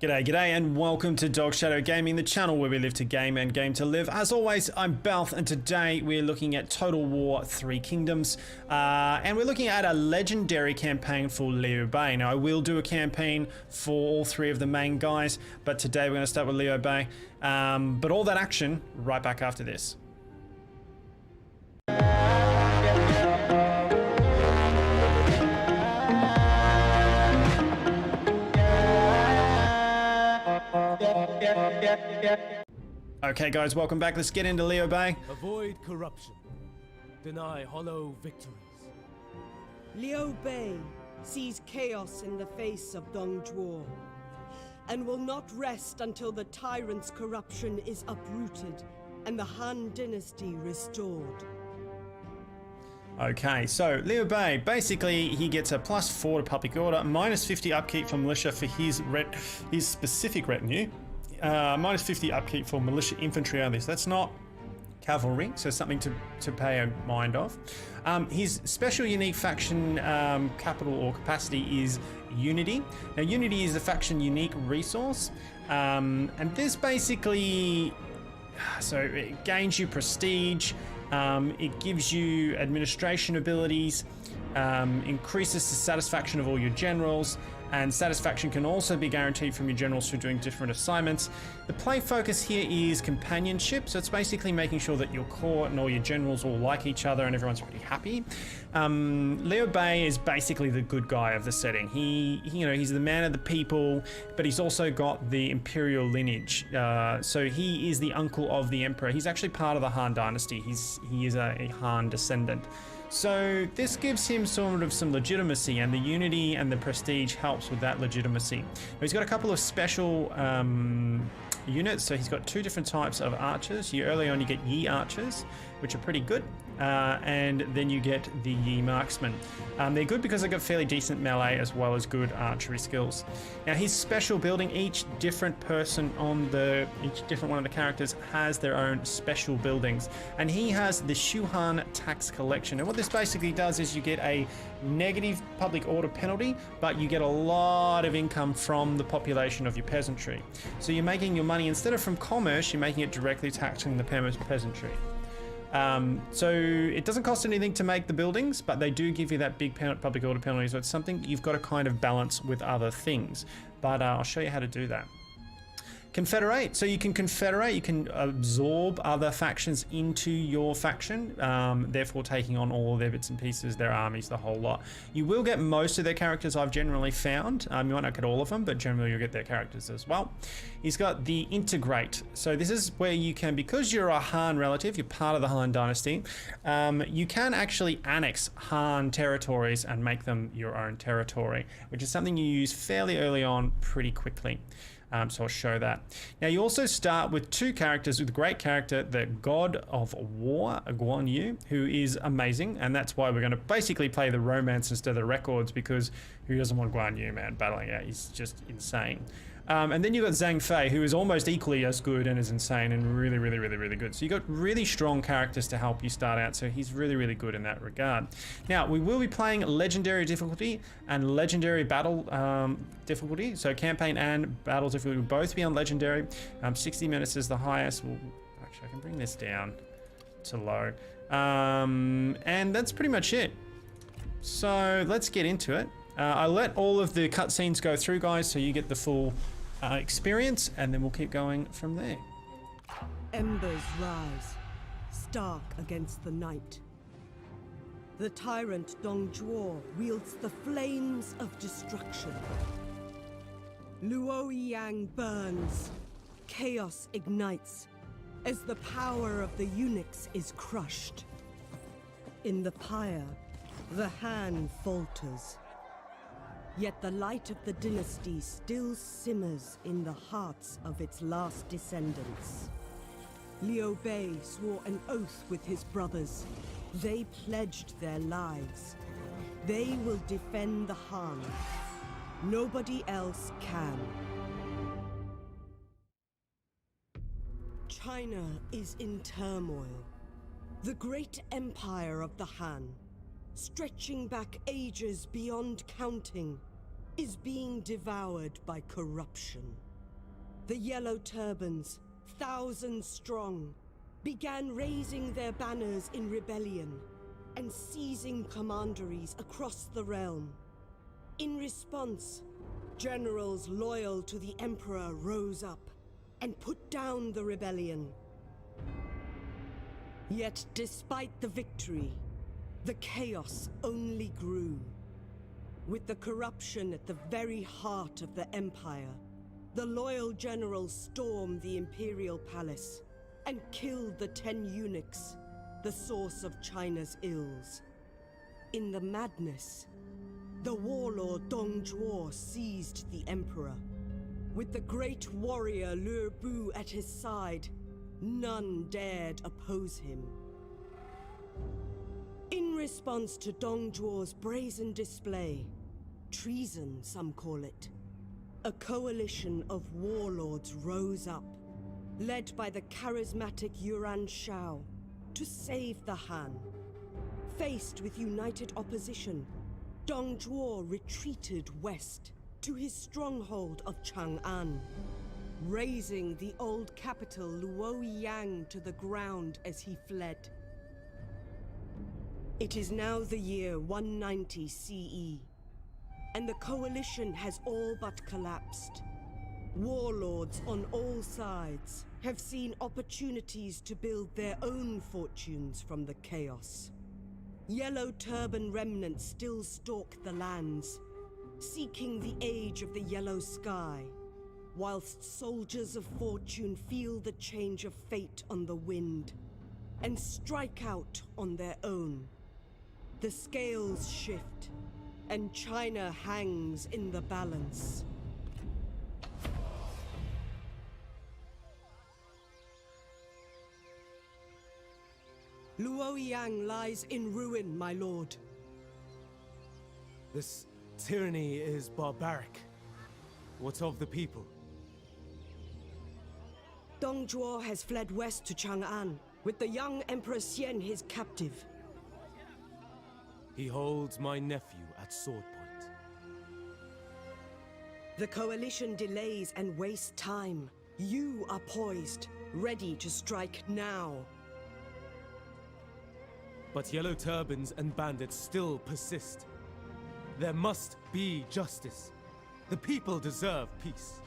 G'day, g'day, and welcome to Dog Shadow Gaming, the channel where we live to game and game to live. As always, I'm Belth, and today we're looking at Total War 3 Kingdoms, and we're looking at a legendary campaign for Liu Bei. Now, I will do a campaign for all three of the main guys, but today we're going to start with Liu Bei. But all that action right back after this. Okay guys, welcome back. Let's get into Liu Bei. Avoid corruption. Deny hollow victories. Liu Bei sees chaos in the face of Zhuo, and will not rest until the tyrant's corruption is uprooted and the Han dynasty restored. Okay, so Liu Bei, basically he gets a +4 to public order, -50 upkeep for militia for his specific retinue, -50 upkeep for militia infantry only, so that's not cavalry, so something to pay a mind of. His special unique faction capital or capacity is Unity. Now Unity is a faction unique resource, and this basically, so it gains you prestige, it gives you administration abilities, increases the satisfaction of all your generals, and satisfaction can also be guaranteed from your generals who are doing different assignments. The play focus here is companionship, so it's basically making sure that your court and all your generals all like each other and everyone's pretty happy. Liu Bei is basically the good guy of the setting. He's the man of the people, but he's also got the imperial lineage. So he is the uncle of the emperor. He's actually part of the Han dynasty. He is a Han descendant. So this gives him sort of some legitimacy, and the unity and the prestige helps with that legitimacy. Now, he's got a couple of special units. So he's got two different types of archers. Early on you get Yi archers, which are pretty good, and then you get the Yi marksmen. They're good because they've got fairly decent melee as well as good archery skills. Now his special building, each different one of the characters has their own special buildings, and he has the Shuhan tax collection. And what this basically does is you get a negative public order penalty, but you get a lot of income from the population of your peasantry. So you're making your money, instead of from commerce, you're making it directly taxing the peasantry. So it doesn't cost anything to make the buildings, but they do give you that big public order penalty, so it's something you've got to kind of balance with other things. But I'll show you how to do that. Confederate. So you can confederate, you can absorb other factions into your faction, therefore taking on all of their bits and pieces, their armies, the whole lot. You will get most of their characters, I've generally found. You might not get all of them, but generally you'll get their characters as well. He's got the integrate. So this is where you can, because you're a Han relative, you're part of the Han dynasty, you can actually annex Han territories and make them your own territory, which is something you use fairly early on pretty quickly. So I'll show that. Now you also start with two characters with a great character, the God of War, Guan Yu, who is amazing, and that's why we're going to basically play the romance instead of the records, because who doesn't want Guan Yu, man, battling out? He's just insane. And then you've got Zhang Fei, who is almost equally as good and is insane and really, really, really, really good. So you've got really strong characters to help you start out, so he's really, really good in that regard. Now, we will be playing legendary difficulty and legendary battle difficulty. So campaign and battle difficulty will both be on legendary. 60 minutes is the highest. Actually, I can bring this down to low. And that's pretty much it. So let's get into it. I let all of the cutscenes go through, guys, so you get the full experience, and then we'll keep going from there. Embers rise, stark against the night. The tyrant Zhuo wields the flames of destruction. Luoyang burns, chaos ignites, as the power of the eunuchs is crushed. In the pyre, the Han falters. Yet the light of the dynasty still simmers in the hearts of its last descendants. Liu Bei swore an oath with his brothers. They pledged their lives. They will defend the Han. Nobody else can. China is in turmoil. The great empire of the Han, stretching back ages beyond counting, is being devoured by corruption. The yellow turbans, thousands strong, began raising their banners in rebellion and seizing commanderies across the realm. In response, generals loyal to the Emperor rose up and put down the rebellion. Yet, despite the victory, the chaos only grew. With the corruption at the very heart of the Empire, the loyal generals stormed the Imperial Palace and killed the 10 eunuchs, the source of China's ills. In the madness, the warlord Dong Zhuo seized the Emperor. With the great warrior Liu Bei at his side, none dared oppose him. In response to Dong Zhuo's brazen display, treason some call it, a coalition of warlords rose up, led by the charismatic Yuan Shao, to save the Han. Faced with united opposition, Dong Zhuo retreated west to his stronghold of Chang'an, razing the old capital Luoyang to the ground as he fled. It is now the year 190 CE, and the coalition has all but collapsed. Warlords on all sides have seen opportunities to build their own fortunes from the chaos. Yellow turban remnants still stalk the lands, seeking the age of the yellow sky, whilst soldiers of fortune feel the change of fate on the wind and strike out on their own. The scales shift, and China hangs in the balance. Luoyang lies in ruin, my lord. This tyranny is barbaric. What of the people? Dong Zhuo has fled west to Chang'an, with the young Emperor Xian his captive. He holds my nephew at sword point. The coalition delays and wastes time. You are poised, ready to strike now. But yellow turbans and bandits still persist. There must be justice. The people deserve peace.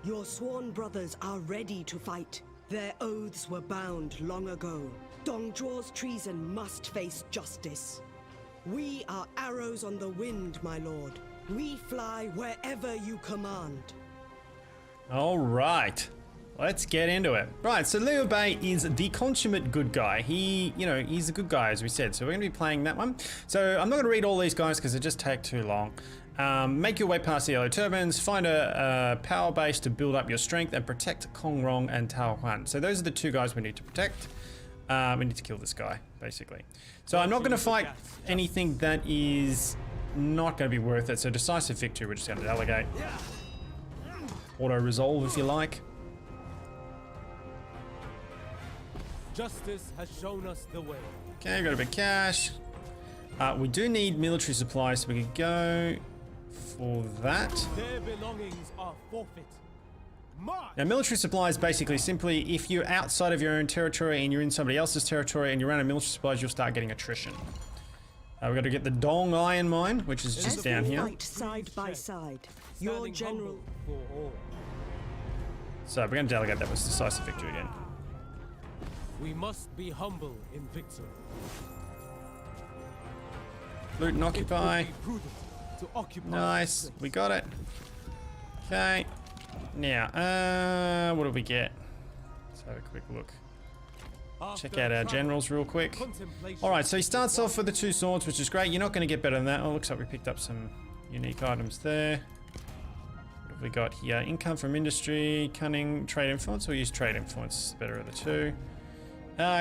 Your sworn brothers are ready to fight. Their oaths were bound long ago. Dong Zhuo's treason must face justice. We are arrows on the wind, my lord. We fly wherever you command. All right. Let's get into it. Right, so Liu Bei is the consummate good guy. He's a good guy, as we said. So we're going to be playing that one. So I'm not going to read all these guys because they just take too long. Make your way past the yellow turbans, find a power base to build up your strength, and protect Kong Rong and Tao Huan. So those are the two guys we need to protect. We need to kill this guy, basically. So I'm not going to fight anything that is not going to be worth it. So decisive victory, we're just going to delegate. Auto-resolve, if you like. Justice has shown us the way. Okay, got a bit of cash. We do need military supplies, so we can go for that. Their belongings are forfeit. Now, military supplies basically simply if you're outside of your own territory and you're in somebody else's territory and you're out of military supplies, you'll start getting attrition. We've got to get the Dong Iron Mine, which is just down here. Fight side by side. Your general. So we're going to delegate that with decisive victory again. We must be humble in victory. Loot and occupy. Occupy. Nice, we got it. Okay. Now, what do we get? Let's have a quick look. Check out our generals real quick. Alright, so he starts off with the 2 swords, which is great. You're not going to get better than that. Oh, looks like we picked up some unique items there. What have we got here? Income from industry, cunning, trade influence. We'll use trade influence, better of the two.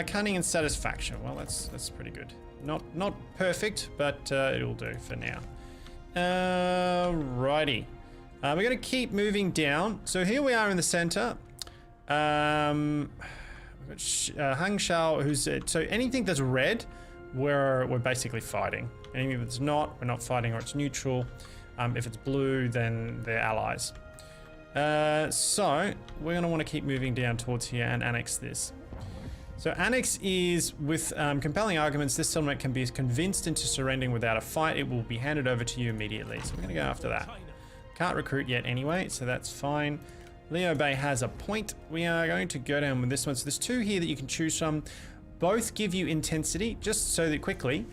Cunning and satisfaction. Well, that's pretty good. Not perfect, but it'll do for now. Righty. We're going to keep moving down. So here we are in the center. Hang Shao, who's so anything that's red, we're basically fighting. Anything that's not, we're not fighting, or it's neutral. If it's blue, then they're allies. So we're going to want to keep moving down towards here and annex this. So annex is with compelling arguments. This settlement can be convinced into surrendering without a fight. It will be handed over to you immediately. So we're going to go after that. Can't recruit yet anyway, so that's fine. Liu Bei has a point. We are going to go down with this one. So there's two here that you can choose from. Both give you intensity, just so that quickly.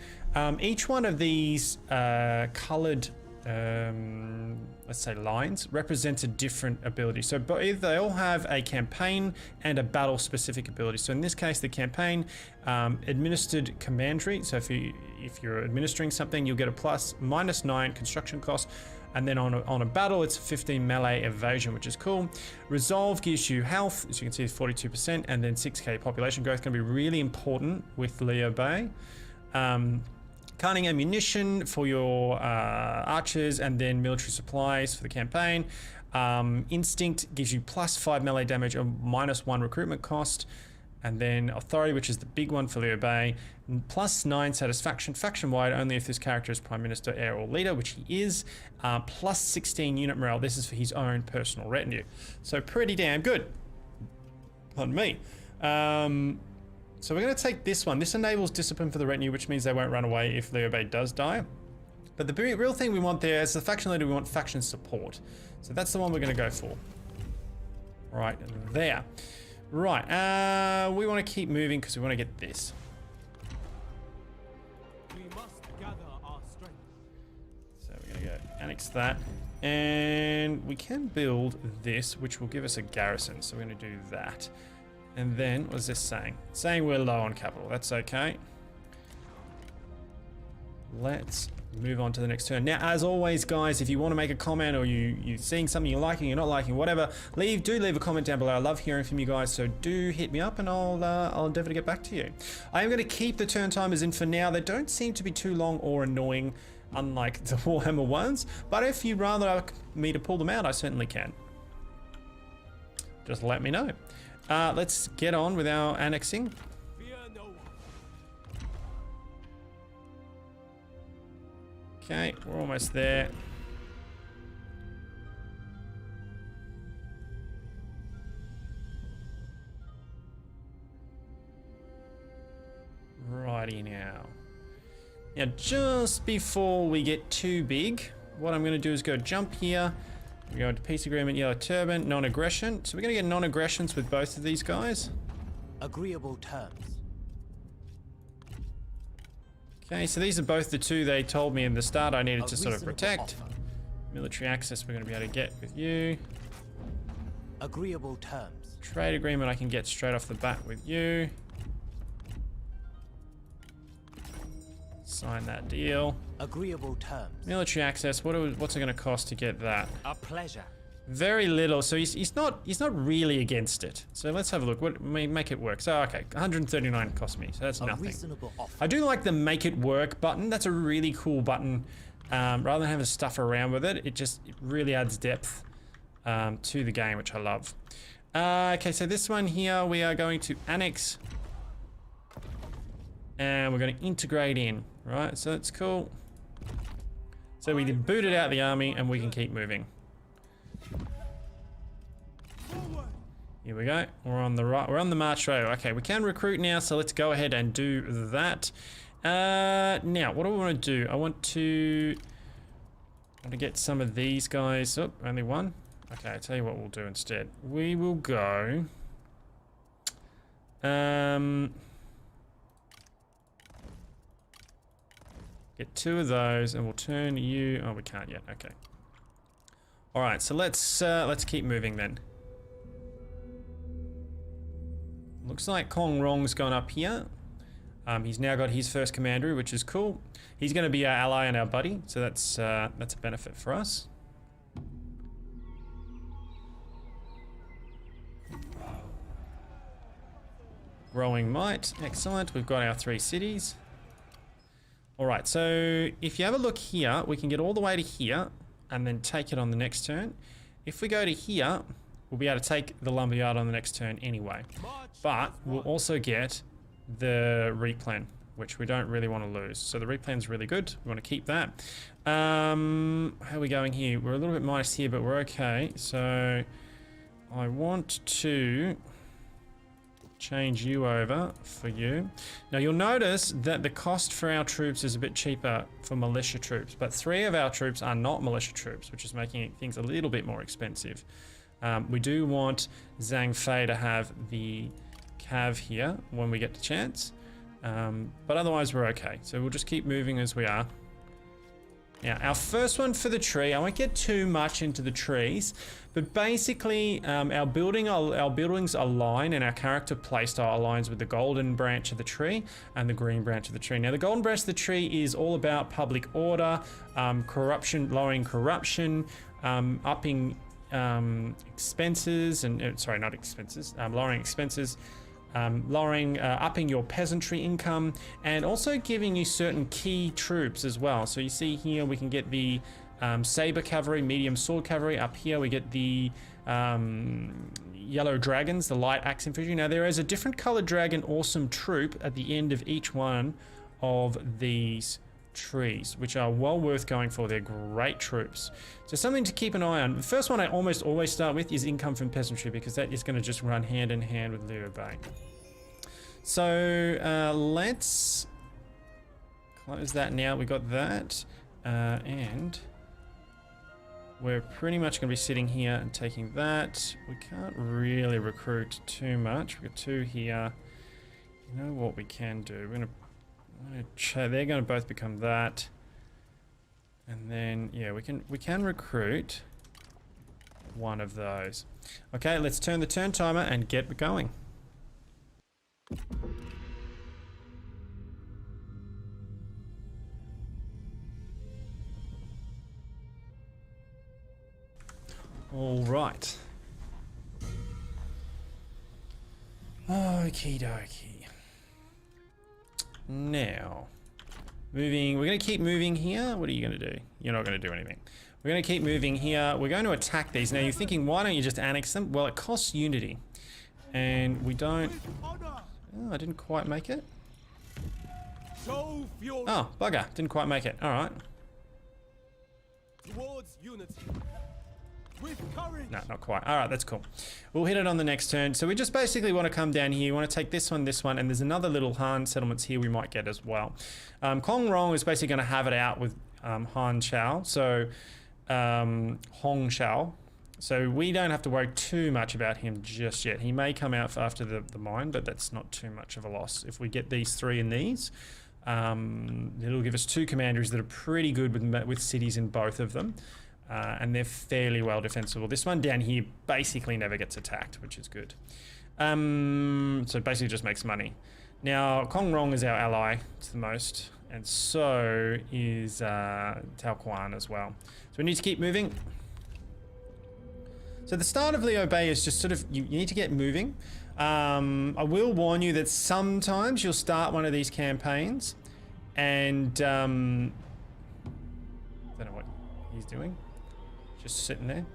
Each one of these colored, let's say lines, represents a different ability. So they all have a campaign and a battle specific ability. So in this case, the campaign administered commandery. So if you're administering something, you'll get a +9 construction cost. And then on a battle, it's 15 melee evasion, which is cool. Resolve gives you health, as you can see, 42%, and then 6k population growth. Going to be really important with Liu Bei. Cunning ammunition for your archers, and then military supplies for the campaign. Instinct gives you +5 melee damage and -1 recruitment cost. And then authority, which is the big one for Liu Bei, +9 satisfaction, faction-wide only if this character is Prime Minister, Heir, or Leader, which he is. +16 unit morale. This is for his own personal retinue. So pretty damn good. Pardon me. So we're going to take this one. This enables discipline for the retinue, which means they won't run away if Liu Bei does die. But the real thing we want there, as the faction leader, we want faction support. So that's the one we're going to go for. Right there. Right, we want to keep moving because we want to get this. We must gather our strength. So we're going to go annex that. And we can build this, which will give us a garrison. So we're going to do that. And then, what's this saying? It's saying we're low on capital. That's okay. Let's move on to the next turn. Now, as always, guys, if you want to make a comment or you're seeing something you're liking, you're not liking, whatever, do leave a comment down below. I love hearing from you guys, so do hit me up and I'll endeavor to get back to you. I am going to keep the turn timers in for now. They don't seem to be too long or annoying, unlike the Warhammer ones, but if you'd rather me to pull them out, I certainly can. Just let me know. Let's get on with our annexing. Okay, we're almost there. Righty now. Now, just before we get too big, what I'm going to do is go jump here. We go into peace agreement, yellow turban, non-aggression. So we're going to get non-aggressions with both of these guys. Agreeable terms. Okay, so these are both the two they told me in the start I needed to sort of protect. Offer. Military access we're going to be able to get with you. Agreeable terms. Trade agreement I can get straight off the bat with you. Sign that deal. Agreeable terms. Military access, what's it going to cost to get that? A pleasure. Very little, so he's not really against it. So let's have a look. What make it work? So okay, 139 cost me, so that's nothing. Reasonable offer. I do like the make it work button. That's a really cool button. Rather than having to stuff around with it, it really adds depth to the game, which I love. Okay, so this one here we are going to annex, and we're going to integrate in. Right, so that's cool. So we then boot it out of the army, and we can keep moving. Here we go. We're on the right. We're on the march trail. Okay, we can recruit now, so let's go ahead and do that. Now, what do I want to do? I want to get some of these guys. Oh, only one. Okay, I'll tell you what we'll do instead. We will go. Get two of those, and we'll turn you. Oh, we can't yet. Okay. All right, so let's keep moving then. Looks like Kong Rong's gone up here. He's now got his first commandery, which is cool. He's going to be our ally and our buddy, so that's a benefit for us. Growing might, excellent. We've got our 3 cities. All right, so if you have a look here, we can get all the way to here and then take it on the next turn. If we go to here, we'll be able to take the lumberyard on the next turn anyway. But we'll also get the replan, which we don't really want to lose. So the replan's really good. We want to keep that. How are we going here? We're a little bit minus here, but we're okay. So I want to change you over for you. Now you'll notice that the cost for our troops is a bit cheaper for militia troops, but 3 of our troops are not militia troops, which is making things a little bit more expensive. We do want Zhang Fei to have the cav here when we get the chance. But otherwise we're okay. So we'll just keep moving as we are. Now, our first one for the tree, I won't get too much into the trees, but basically our buildings align and our character playstyle aligns with the golden branch of the tree and the green branch of the tree. Now, the golden branch of the tree is all about public order, corruption, lowering corruption, upping expenses, and sorry, not expenses, lowering expenses, upping your peasantry income, and also giving you certain key troops as well. So you see here we can get the saber cavalry, medium sword cavalry. Up here we get the yellow dragons, the light axe infantry. Now there is a different colored dragon awesome troop at the end of each one of these trees, which are well worth going for. They're great troops. So something to keep an eye on. The first one I almost always start with is income from peasantry, because that is going to just run hand in hand with Liu Bei. So let's close that now. We got that, and we're pretty much going to be sitting here and taking that. We can't really recruit too much. We've got 2 here. You know what we can do? They're going to both become that, and then yeah, we can recruit one of those. Okay, let's turn the turn timer and get going. All right. Okie dokie. Now, moving, we're going to keep moving here. What are you going to do? You're not going to do anything. We're going to keep moving here. We're going to attack these. Now you're thinking, why don't you just annex them? Well, it costs unity. And we don't... Oh, I didn't quite make it. Oh, bugger. Didn't quite make it. All right. Towards unity. With courage. No, not quite. All right, that's cool. We'll hit it on the next turn. So we just basically want to come down here. We want to take this one, and there's another little Han settlements here we might get as well. Kong Rong is basically going to have it out with Han Chao. So Hong Shao. So we don't have to worry too much about him just yet. He may come out after the mine, but that's not too much of a loss. If we get these 3 and these, it'll give us 2 commanderies that are pretty good with cities in both of them. And they're fairly well defensible. This one down here basically never gets attacked, which is good. So it basically just makes money. Now, Kong Rong is our ally to the most, and so is Tao Quan as well. So we need to keep moving. So the start of Liu Bei is just sort of, you need to get moving. I will warn you that sometimes you'll start one of these campaigns and don't know what he's doing. Just sitting there.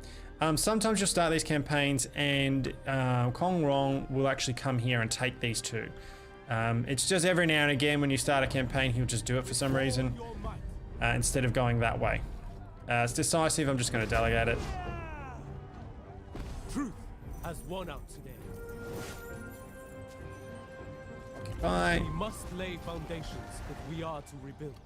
Sometimes you'll start these campaigns and Kong Rong will actually come here and take these 2. It's just every now and again when you start a campaign, he'll just do it for some reason instead of going that way. It's decisive. I'm just going to delegate it. Truth has won out today. Bye. We must lay foundations if we are to rebuild.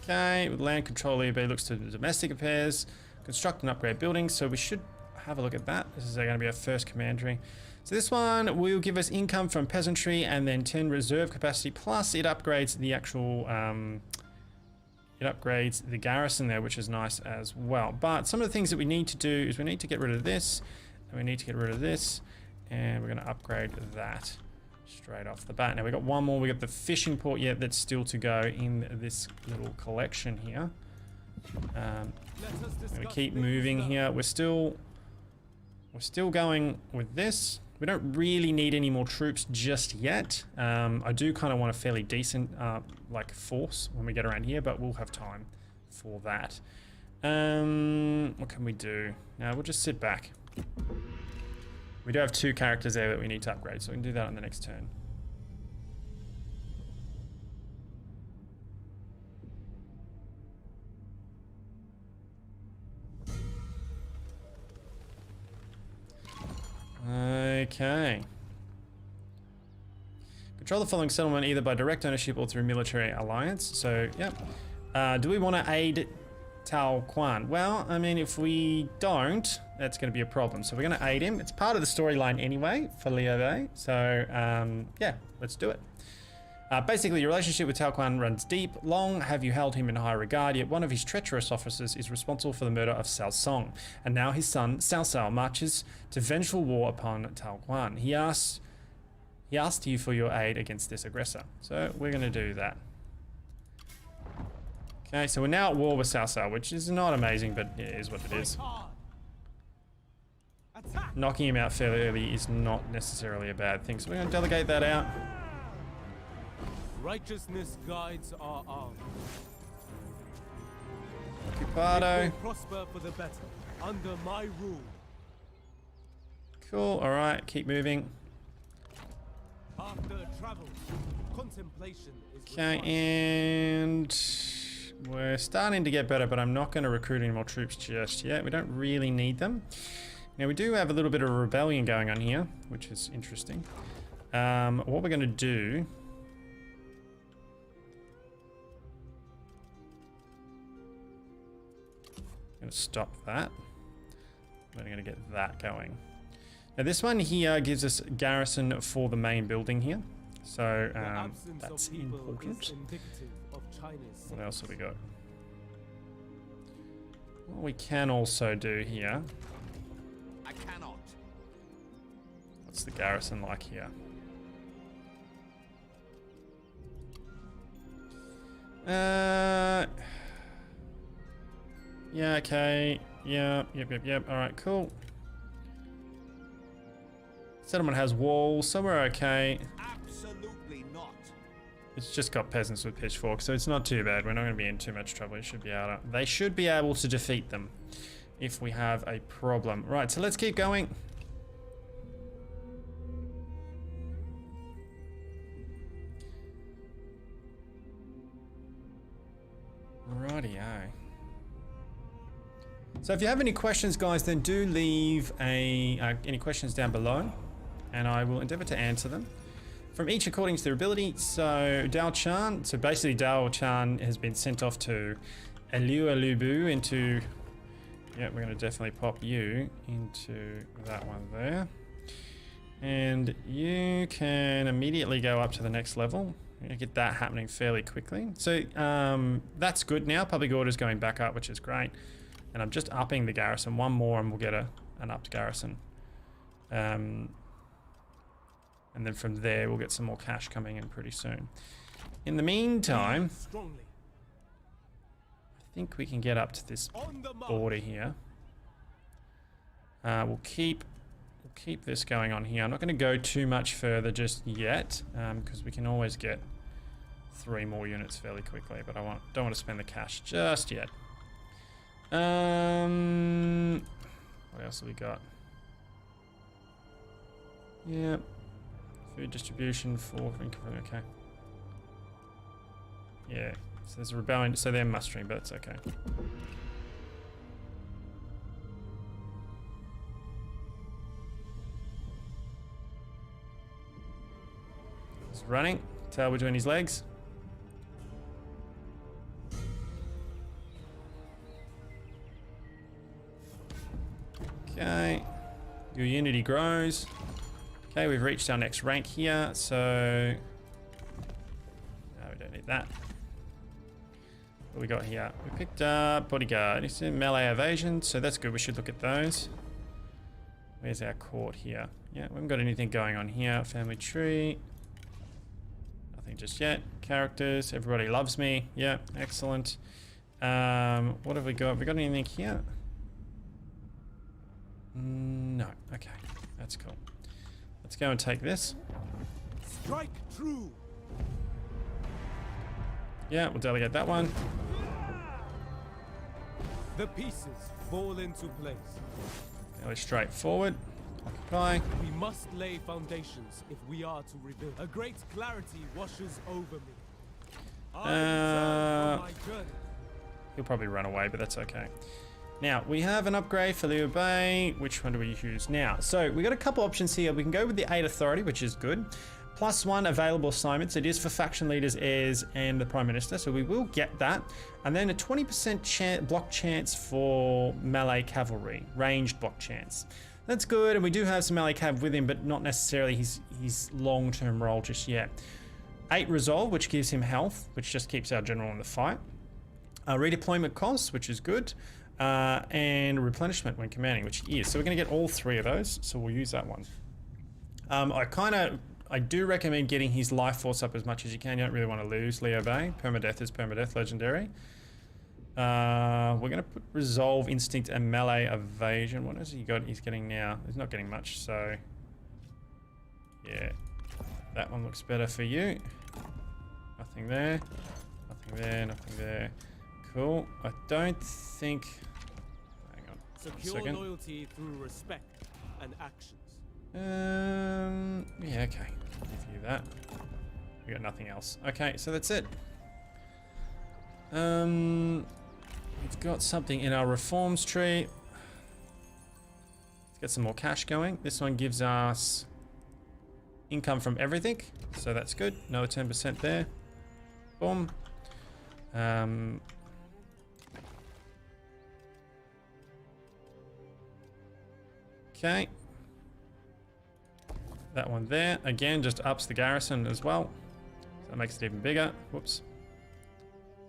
Okay, with land control, Liu Bei looks to domestic affairs, construct and upgrade buildings. So we should have a look at that. This is going to be our first commandery. So this one will give us income from peasantry and then 10 reserve capacity, plus it upgrades the actual it upgrades the garrison there, which is nice as well. But some of the things that we need to do is we need to get rid of this, and we need to get rid of this, and we're going to upgrade that straight off the bat. Now we got one more. We got the fishing port yet that's still to go in this little collection here. I'm going to keep moving here. We're still going with this. We don't really need any more troops just yet. I do kind of want a fairly decent like force when we get around here, but we'll have time for that. What can we do? Now we'll just sit back. We do have 2 characters there that we need to upgrade, so we can do that on the next turn. Okay. Control the following settlement either by direct ownership or through military alliance. So, yep. Do we want to aid Cao Cao? Well, I mean, if we don't, that's going to be a problem. So we're going to aid him. It's part of the storyline anyway for Liu Bei. So, yeah, let's do it. Basically, your relationship with Cao Cao runs deep. Long have you held him in high regard, yet one of his treacherous officers is responsible for the murder of Cao Song. And now his son, Cao Cao, marches to vengeful war upon Cao Cao. He asked you for your aid against this aggressor. So we're going to do that. Okay, so we're now at war with Cao Cao, which is not amazing, but it is what it is. Knocking him out fairly early is not necessarily a bad thing. So we're going to delegate that out. Righteousness guides our arms. Occupado. It will prosper for the better under my rule. Cool. All right, keep moving. After travel, contemplation is Okay, required. and we're starting to get better, but I'm not going to recruit any more troops just yet. We don't really need them. Now we do have a little bit of a rebellion going on here, which is interesting. What we're going to do. Going to stop that. We're going to get that going. Now this one here gives us garrison for the main building here. So that's important. What else have we got? What we can also do here. I cannot. What's the garrison like here? Yeah, okay. Yeah, yep. Alright, cool. Settlement has walls, so we're okay. Absolutely not. It's just got peasants with pitchforks, so it's not too bad. We're not going to be in too much trouble. They should be able to defeat them if we have a problem. Right, so let's keep going. Righty-o. So if you have any questions, guys, then do leave any questions down below, and I will endeavor to answer them. From each according to their ability. So Dual-Channel, so basically Dual-Channel has been sent off to Liu Bei into, yeah, we're going to definitely pop you into that one there. And you can immediately go up to the next level. You get that happening fairly quickly. So that's good now. Public order is going back up, which is great. And I'm just upping the garrison. One more and we'll get an upped garrison. And then from there, we'll get some more cash coming in pretty soon. In the meantime, I think we can get up to this border here. We'll keep this going on here. I'm not going to go too much further just yet, because we can always get 3 more units fairly quickly. But I don't want to spend the cash just yet. What else have we got? Yep. Food distribution for okay. Yeah, so there's a rebellion, so they're mustering, but it's okay. He's running, tail between his legs. Okay, your unity grows. Okay, we've reached our next rank here, so no, we don't need that. What we got here? We picked up bodyguard. It's in melee evasion, so that's good. We should look at those. Where's our court here? Yeah, we haven't got anything going on here. Family tree. Nothing just yet. Characters. Everybody loves me. Yeah, excellent. What have we got? Have we got anything here? No. Okay, that's cool. Let's go and take this. Strike true. Yeah, we'll delegate that one. The pieces fall into place. Fairly straightforward. Occupy. We must lay foundations if we are to rebuild. A great clarity washes over me. I return from my journey. He'll probably run away, but that's okay. Now, we have an upgrade for Liu Bei. Which one do we use now? So, we got a couple options here. We can go with the 8 Authority, which is good. +1 available assignments. It is for faction leaders, heirs, and the Prime Minister, so we will get that. And then a 20% block chance for melee cavalry, ranged block chance. That's good, and we do have some melee cav with him, but not necessarily his long-term role just yet. 8 resolve, which gives him health, which just keeps our general in the fight. Redeployment costs, which is good. And replenishment when commanding, which he is. So we're going to get all 3 of those, so we'll use that one. I do recommend getting his life force up as much as you can. You don't really want to lose Liu Bei. Permadeath is permadeath, legendary. We're going to put resolve, instinct, and melee evasion. What has he got? He's getting now. He's not getting much, so yeah, that one looks better for you. Nothing there, nothing there, nothing there. Cool. I don't think. Hang on. Secure loyalty through respect and actions. Yeah, okay. I'll give you that. We got nothing else. Okay, so that's it. We've got something in our reforms tree. Let's get some more cash going. This one gives us income from everything, so that's good. Another 10% there. Boom. Okay. That one there, again, just ups the garrison as well. So that makes it even bigger. Whoops.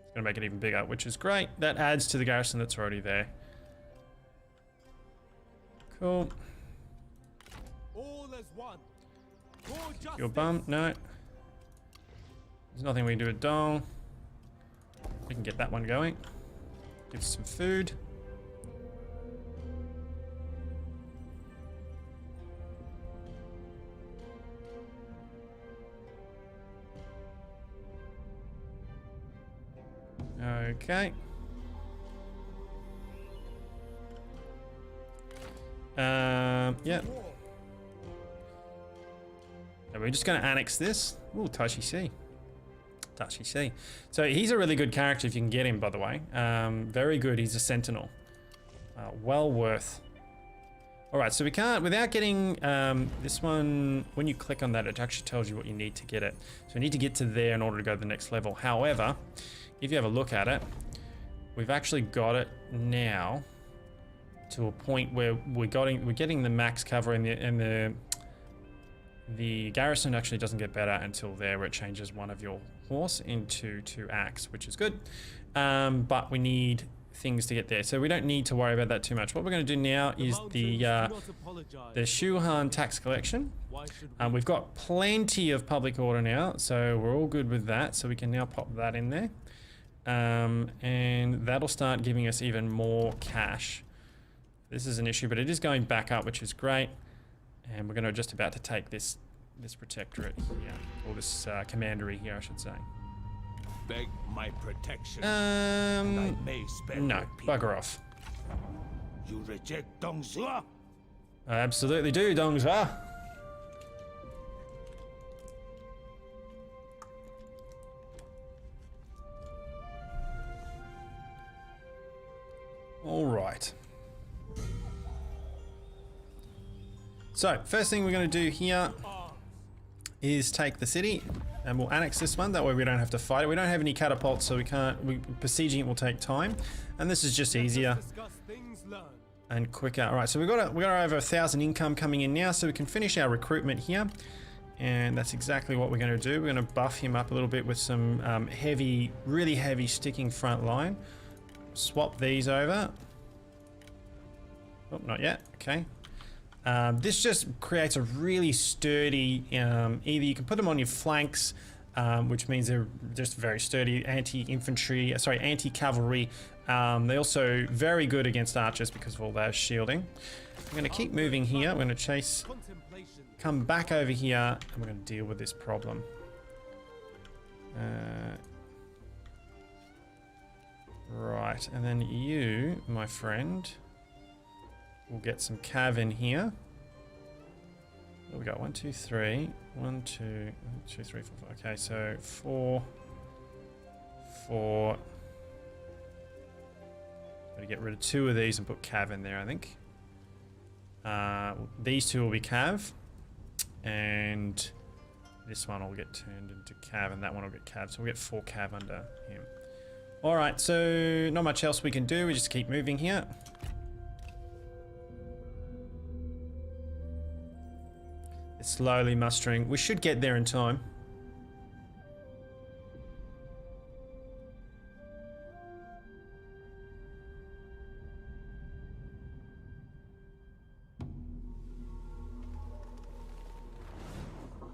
It's gonna make it even bigger, which is great. That adds to the garrison that's already there. Cool. All as one. Your bum, no. There's nothing we can do with Dong. We can get that one going. Give us some food. Okay. Yeah. And we're just going to annex this. Ooh, Taishi C. Taishi C. So he's a really good character if you can get him, by the way. Very good. He's a sentinel. Well worth. All right, so we can't, without getting this one, when you click on that, it actually tells you what you need to get it. So we need to get to there in order to go to the next level. However, if you have a look at it, we've actually got it now to a point where we're getting the max cover, and the garrison actually doesn't get better until there, where it changes one of your horse into 2 axe, which is good. But we need things to get there, so we don't need to worry about that too much. What we're going to do now is the Shuhan tax collection. We've got plenty of public order now, so we're all good with that. So we can now pop that in there. And that'll start giving us even more cash. This is an issue, but it is going back up, which is great. And we're just about to take this protectorate here, or this commandery here, I should say. Beg my protection. And I may spare no, bugger off. You reject Dong Zhuo? I absolutely do, Dong Zhuo. All right. So, first thing we're going to do here is take the city, and we'll annex this one. That way we don't have to fight it. We don't have any catapults, so besieging it will take time. And this is just easier and quicker. All right, so we got over 1,000 income coming in now, so we can finish our recruitment here. And that's exactly what we're going to do. We're going to buff him up a little bit with some really heavy sticking front line. Swap these over. Oh, not yet. Okay. This just creates a really sturdy, either you can put them on your flanks, which means they're just very sturdy, anti-cavalry. They're also very good against archers because of all their shielding. I'm going to keep moving here. We're going to come back over here, and we're going to deal with this problem. Right, and then you, my friend, we'll get some cav in here. What we got? 1, 2, 3. 1, 2, 2, 3, 4, 5. Okay, so 4, 4. Gotta get rid of 2 of these and put Cav in there, I think. These 2 will be Cav. And this one will get turned into Cav, and that one will get Cav. So we'll get 4 Cav under him. Alright, so not much else we can do. We just keep moving here. It's slowly mustering. We should get there in time.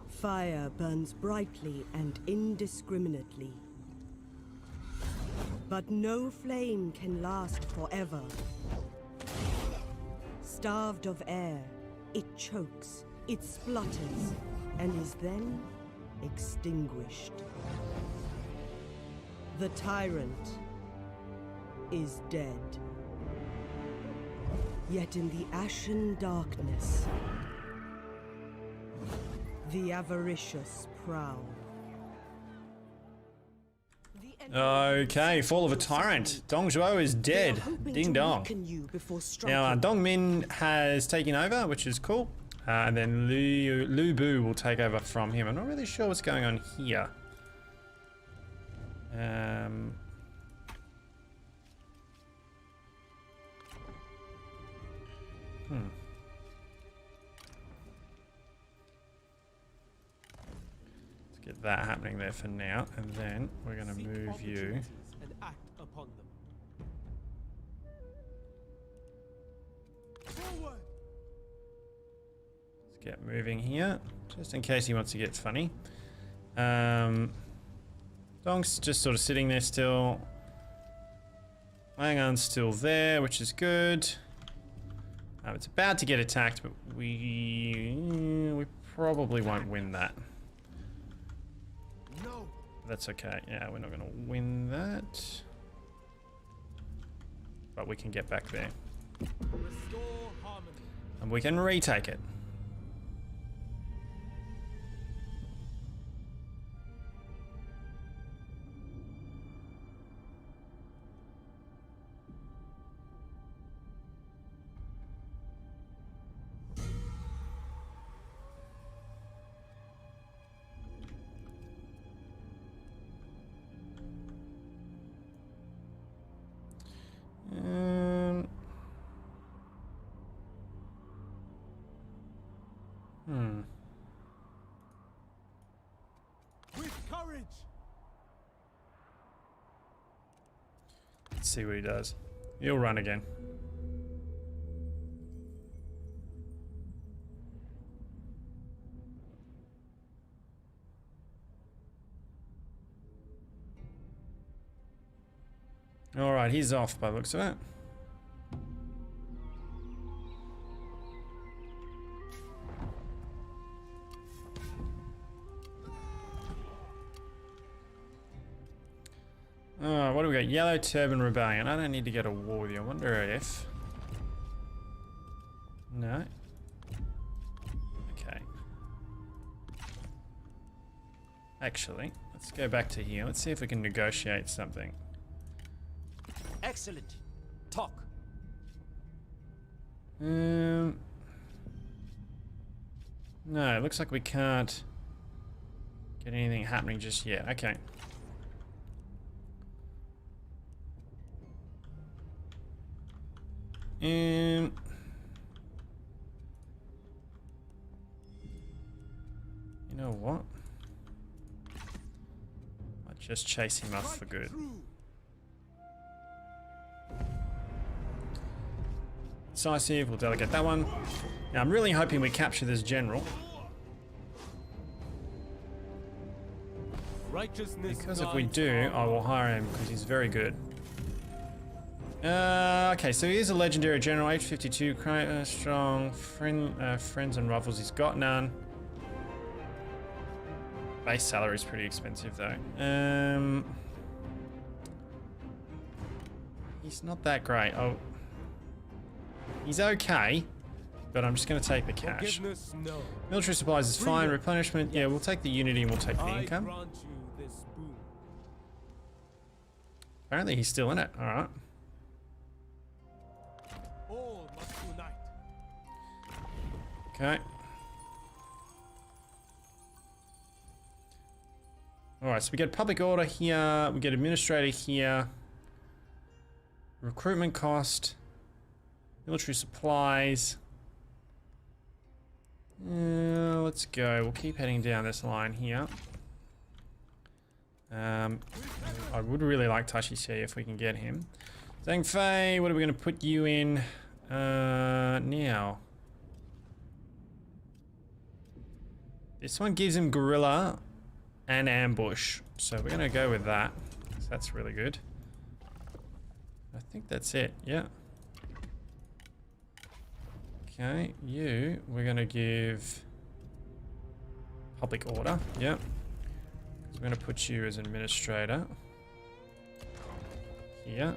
Fire burns brightly and indiscriminately. But no flame can last forever. Starved of air, it chokes, it splutters, and is then extinguished. The tyrant is dead. Yet in the ashen darkness, the avaricious prowl. Okay, fall of a tyrant. Dong Zhuo is dead. Ding dong. Now Dong Min has taken over, which is cool. And then Liu Bei will take over from him. I'm not really sure what's going on here. Get that happening there for now, and then we're going to move you. And act upon them. Forward. Let's get moving here, just in case he wants to get funny. Dong's just sort of sitting there still. Wang An's still there, which is good. It's about to get attacked, but we probably won't win that. That's okay. Yeah, we're not going to win that. But we can get back there. Restore harmony. And we can retake it. With courage. Let's see what he does. He'll run again. All right, he's off by the looks of it. What do we got? Yellow Turban Rebellion. I don't need to go to war with you. I wonder if... No. Okay. Actually, let's go back to here. Let's see if we can negotiate something. Excellent. Talk. No, it looks like we can't get anything happening just yet. Okay. You know what? I'll just chase him off for good. Decisive, we'll delegate that one. Now I'm really hoping we capture this general. Righteousness. Because if we do, I will hire him because he's very good. Okay, so he is a legendary general, age 52, strong, friends and ruffles. He's got none. Base salary is pretty expensive though. He's not that great. Oh, he's okay, but I'm just going to take the cash. No. Military supplies is fine. Replenishment, yeah, we'll take the unity and we'll take the income. Grant you this boon. Apparently he's still in it. All right. Okay. Alright, so we get public order here, we get administrator here, recruitment cost, military supplies. Let's go. We'll keep heading down this line here. I would really like Tashi Xie if we can get him. Zhang Fei, what are we going to put you in now? This one gives him guerrilla and ambush, so we're going to go with that. So that's really good. I think that's it. Yeah. Okay, you, we're going to give public order. Yep. We're going to put you as administrator here.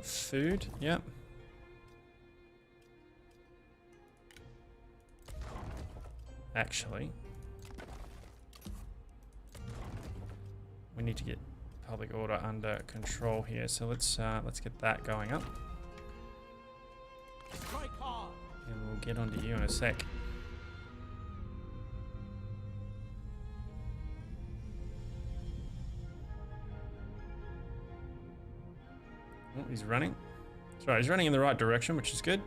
Food, yep. Actually, we need to get public order under control here, so let's get that going up. And we'll get onto you in a sec. Oh, he's running. Sorry, he's running in the right direction, which is good.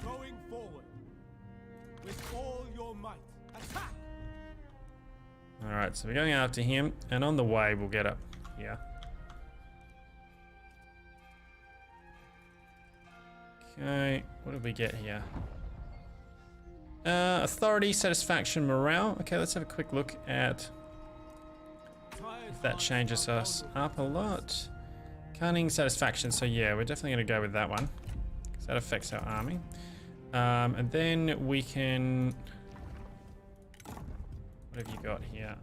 Going forward with all your might. Attack! All right, so we're going after him, and on the way we'll get up here. Okay, what did we get here? Authority, satisfaction, morale. Okay, let's have a quick look at if that changes us up a lot. Cunning, satisfaction. So yeah, we're definitely going to go with that one, because that affects our army. And then we can... What have you got here?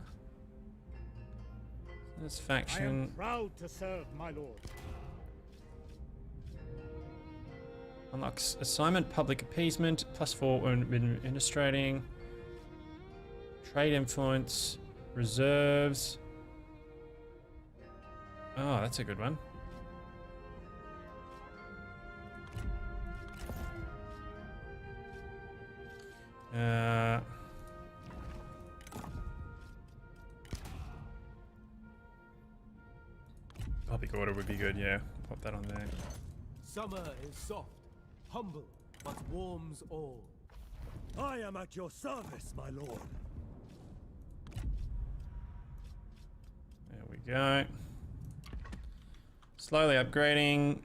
Satisfaction. I am proud to serve, my lord. Unlocks assignment, public appeasement, +4 when administrating, trade influence, reserves. Oh, that's a good one. Public order would be good, yeah. Pop that on there. Summer is soft, humble, but warms all. I am at your service, my lord. There we go. Slowly upgrading.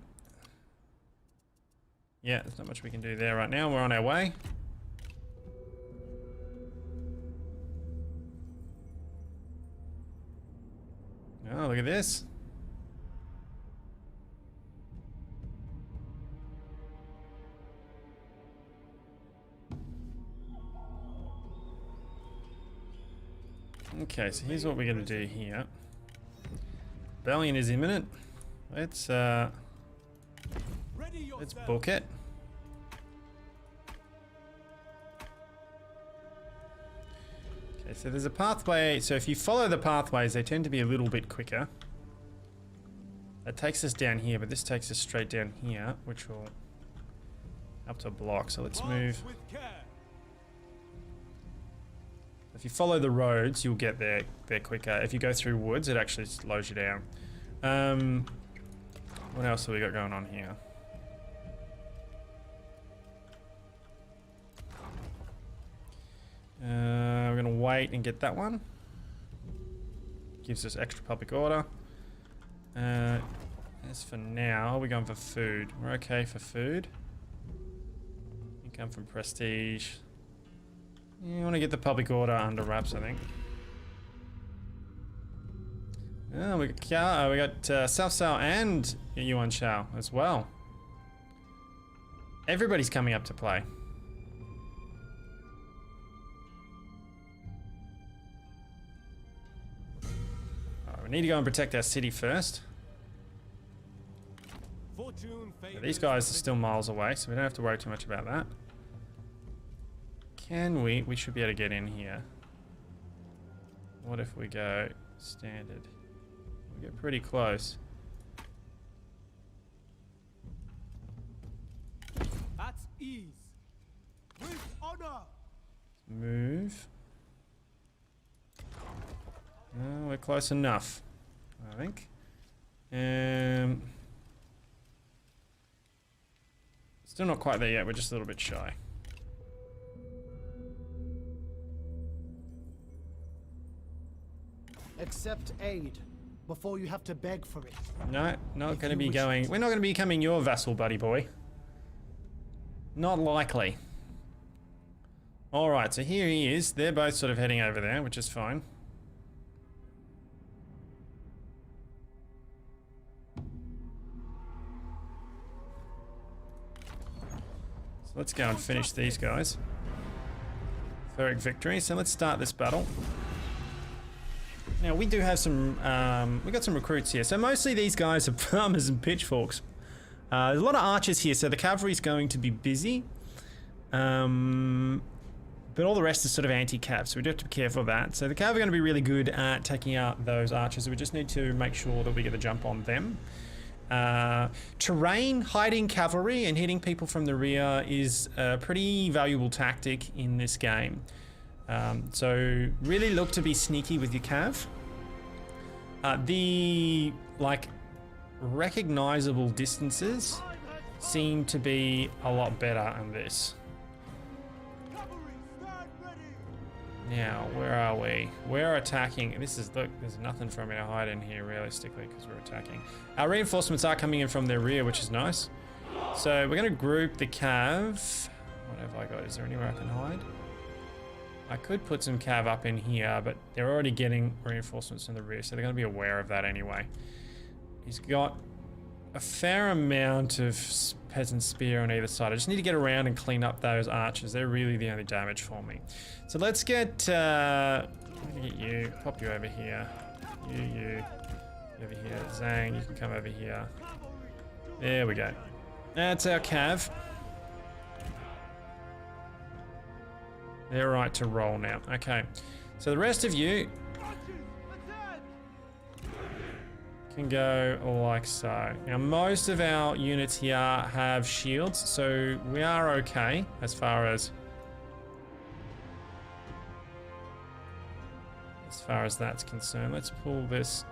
Yeah, there's not much we can do there right now. We're on our way. Oh, look at this. Okay, so here's what we're going to do here. Rebellion is imminent. Let's book it. Okay, so there's a pathway. So if you follow the pathways, they tend to be a little bit quicker. That takes us down here, but this takes us straight down here, which will up to a block. So let's move. If you follow the roads, you'll get there quicker. If you go through woods, it actually slows you down. What else have we got going on here? We're gonna wait and get that one. Gives us extra public order. As for now, we're going for food. We're okay for food. Income from prestige. You want to get the public order under wraps, I think. Oh, we got Cao, we got Cao Cao and Yuan Shao as well. Everybody's coming up to play. Alright, we need to go and protect our city first. These guys are still miles away, so we don't have to worry too much about that. Can we? We should be able to get in here. what if we go standard? We get pretty close. At ease. With honor. Move. No, we're close enough, I think. Still not quite there yet. We're just a little bit shy. Accept aid before you have to beg for it. No, not If going to you be wish going. it. We're not going to be becoming your vassal, buddy boy. Not likely. All right, so here he is. They're both sort of heading over there, which is fine. So let's go and finish these guys. Ferric victory. So let's start this battle. Now we do have some, we got some recruits here. So mostly these guys are farmers and pitchforks. There's a lot of archers here, so the cavalry's going to be busy. But all the rest is sort of anti-cav, so we do have to be careful of that. So the cav are going to be really good at taking out those archers. We just need to make sure that we get the jump on them. Terrain, hiding cavalry and hitting people from the rear is a pretty valuable tactic in this game. So really look to be sneaky with your cav. The like recognizable distances seem to be a lot better in this. Now, where are we? We're attacking. This is, look, there's nothing for me to hide in here realistically because we're attacking. Our reinforcements are coming in from their rear, which is nice. So we're going to group the cav. What have I got? Is there anywhere I can hide? I could put some cav up in here, but they're already getting reinforcements in the rear, so they're going to be aware of that anyway. He's got a fair amount of peasant spear on either side. I just need to get around and clean up those archers. They're really the only damage for me. So let's get, I'm gonna get you, pop you over here. You over here. Zhang, you can come over here. There we go. That's our cav. They're right to roll now. Okay. So the rest of you can go like so. Now most of our units here have shields, so we are okay as far as that's concerned. Let's pull this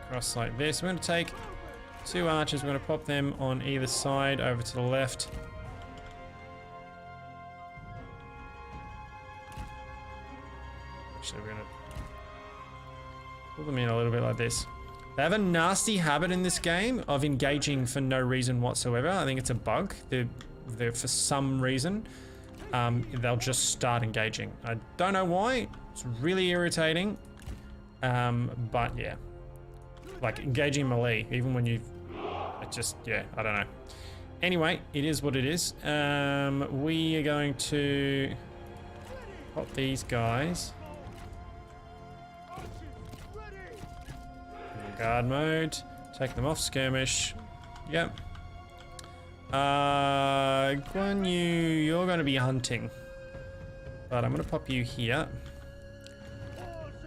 across like this. We're going to take two archers, we're going to pop them on either side over to the left. Actually, we're going to pull them in a little bit like this. They have a nasty habit in this game of engaging for no reason whatsoever. I think it's a bug. They're for some reason, they'll just start engaging. I don't know why. It's really irritating. But yeah, like engaging melee, even when you, it just, yeah, I don't know. Anyway, it is what it is. We are going to pop these guys. Guard mode, take them off skirmish. Yep. Guan Yu, you're going to be hunting, but I'm going to pop you here.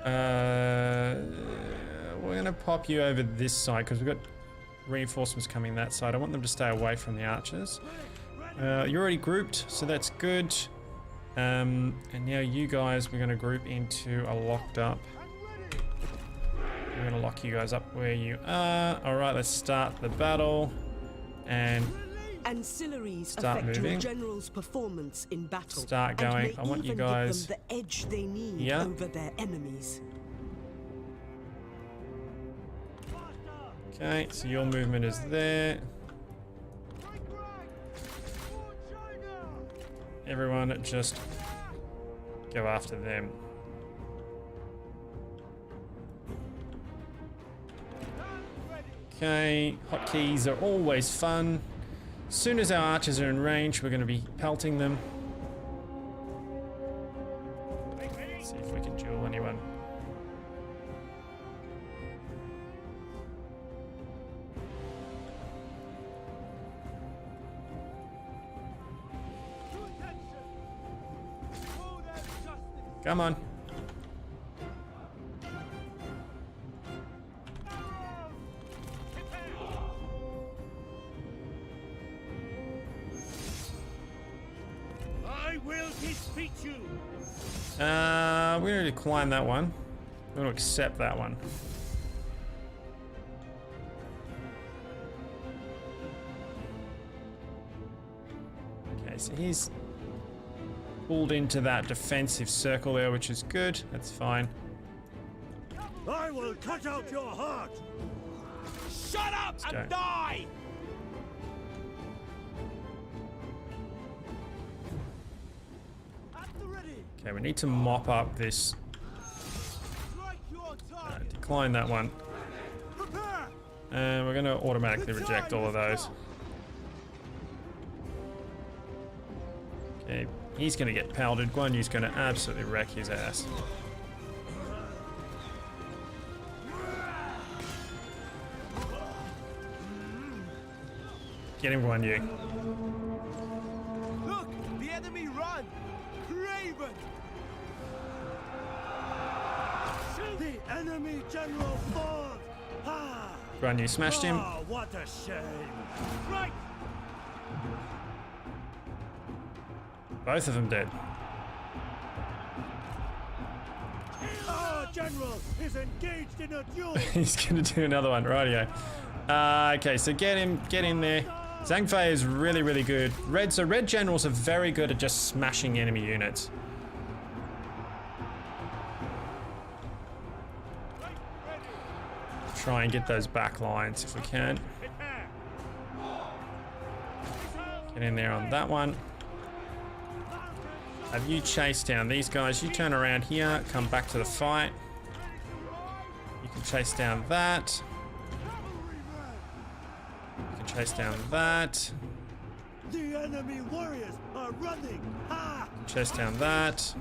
We're going to pop you over this side because we've got reinforcements coming that side. I want them to stay away from the archers. You're already grouped, so that's good. And now you guys, we're going to group into a locked up. We're going to lock you guys up where you are. Alright, let's start the battle. And ancillaries start affect moving. your general's performance in battle. Start going. And I want you even give guys them the edge they need here. over their enemies. Okay, so your movement is there. Everyone just go after them. Okay, hotkeys are always fun. As soon as our archers are in range, we're going to be pelting them. Let's see if we can duel anyone. Come on. will defeat you. We're going to decline that one. We're going to accept that one. Okay, so he's pulled into that defensive circle there, which is good. That's fine. I will cut out your heart. Shut up go. and die! At the ready. Okay, we need to mop up this. Strike your target. Decline that one. Prepare. And we're going to automatically reject all of those. Okay, he's going to get powdered. Guan Yu's going to absolutely wreck his ass. Get him, Guan Yu. Look, the enemy run. Craven. The enemy general falls. Ah. Guan Yu smashed him. Oh, what a shame. Right. Both of them dead. Our general is engaged in a duel. He's going to do another one. Rightio. Okay, so get in there. Zhang Fei is really, really good. So red generals are very good at just smashing enemy units. Try and get those back lines if we can. Get in there on that one. Have you chased down these guys? You turn around here, come back to the fight. You can chase down that. You can chase down that. The enemy warriors are running. Ha! Chase down that.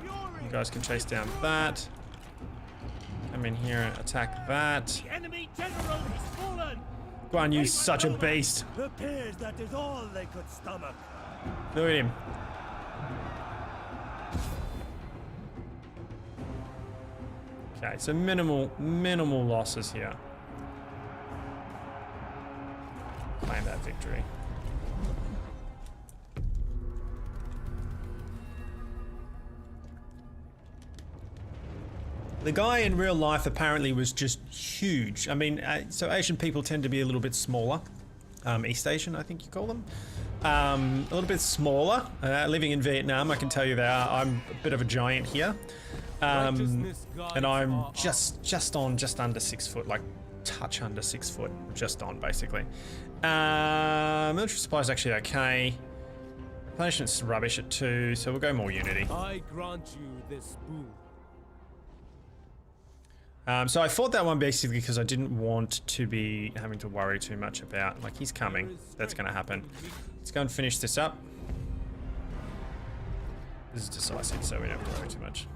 You guys can chase down that. Come in here and attack that. The enemy general is fallen. Guan Yu's such a beast. Appears that is all they could stomach. Look at him. Okay, so minimal losses here. Claim that victory. The guy in real life apparently was just huge. I mean, so Asian people tend to be a little bit smaller. East Asian, I think you call them. A little bit smaller. Living in Vietnam, I can tell you that I'm a bit of a giant here. And I'm just under 6 foot, like touch under 6 foot, just on basically. Military supply is actually okay. Punishment's rubbish at 2, so we'll go more unity. I grant you this boon. So I fought that one basically because I didn't want to be having to worry too much about, like, he's coming. That's going to happen. Let's go and finish this up. This is decisive, so we don't have to worry too much.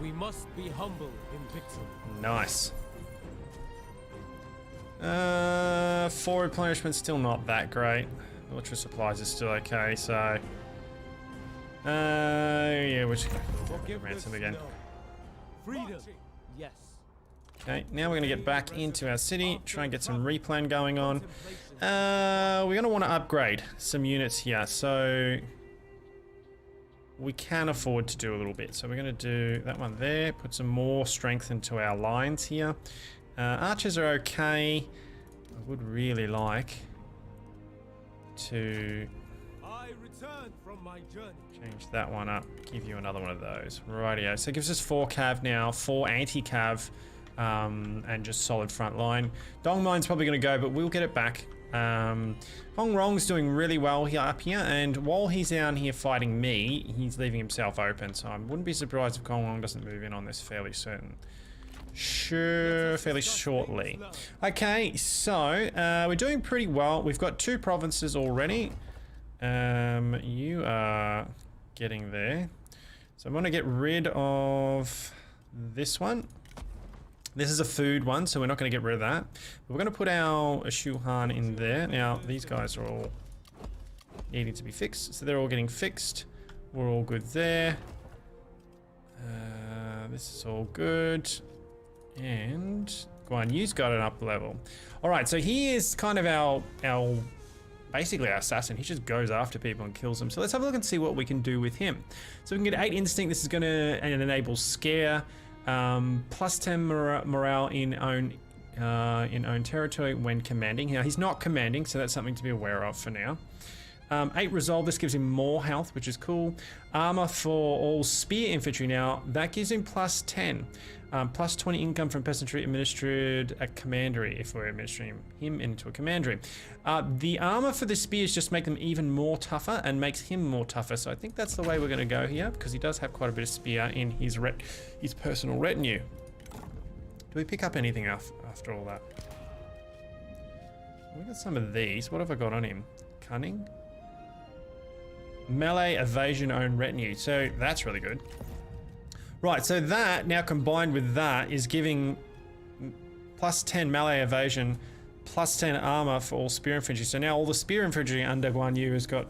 We must be humble in victory. Nice. 4 replenishment, still not that great. Military supplies is still okay, so... yeah, we're just gonna go ransom again. Freedom. Yes. Okay, now we're gonna get back into our city, try and get some replan going on. We're gonna want to upgrade some units here, so we can afford to do a little bit. So we're gonna do that one there, put some more strength into our lines here. Archers are okay. I would really like to Return from my journey. change that one up, give you another one of those. Rightio, so it gives us 4 cav now, 4 anti-cav, and just solid front line. Dongmine's probably going to go, but we'll get it back. Hong Rong's doing really well here up here, and while he's down here fighting me, he's leaving himself open, so I wouldn't be surprised if Hong Rong doesn't move in on this fairly shortly. Okay, so we're doing pretty well. We've got 2 provinces already. You are getting there. So I'm going to get rid of this one. This is a food one, so we're not going to get rid of that. But we're going to put our Shuhan in there. Now, these guys are all needing to be fixed. So they're all getting fixed. We're all good there. This is all good. And Guan Yu's got an up level. All right, so he is kind of our basically our assassin. He just goes after people and kills them. So let's have a look and see what we can do with him. So we can get 8 instinct. This is going to enable scare, plus 10 morale in own territory when commanding. Now he's not commanding, so that's something to be aware of for now. 8 resolve. This gives him more health, which is cool. Armor for all spear infantry. Now that gives him plus 10. Plus 20 income from peasantry administered a commandery if we're administering him into a commandery. The armor for the spears just make them even more tougher and makes him more tougher. So I think that's the way we're going to go here, because he does have quite a bit of spear in his personal retinue. Do we pick up anything after all that? We got some of these. What have I got on him? Cunning? Melee, evasion, own retinue. So that's really good. Right, so that now combined with that is giving plus 10 melee evasion, plus 10 armor for all spear infantry. So now all the spear infantry under Guan Yu has got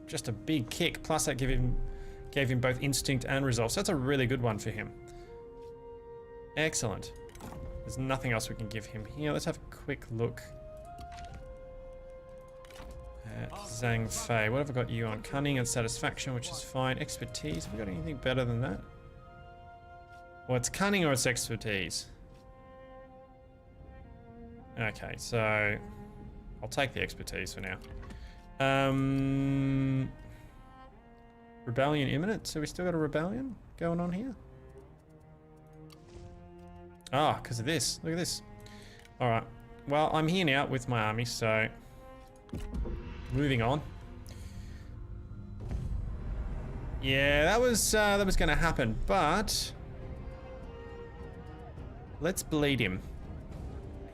just a big kick. Plus that gave him both instinct and resolve. So that's a really good one for him. Excellent. There's nothing else we can give him here. Let's have a quick look at Zhang Fei. What have I got you on? Cunning and satisfaction, which is fine. Expertise. Have we got anything better than that? Well, it's cunning or it's expertise. Okay, so I'll take the expertise for now. Rebellion imminent. So we still got a rebellion going on here. Ah, because of this. Look at this. All right. Well, I'm here now with my army, so moving on. Yeah, that was going to happen, but let's bleed him.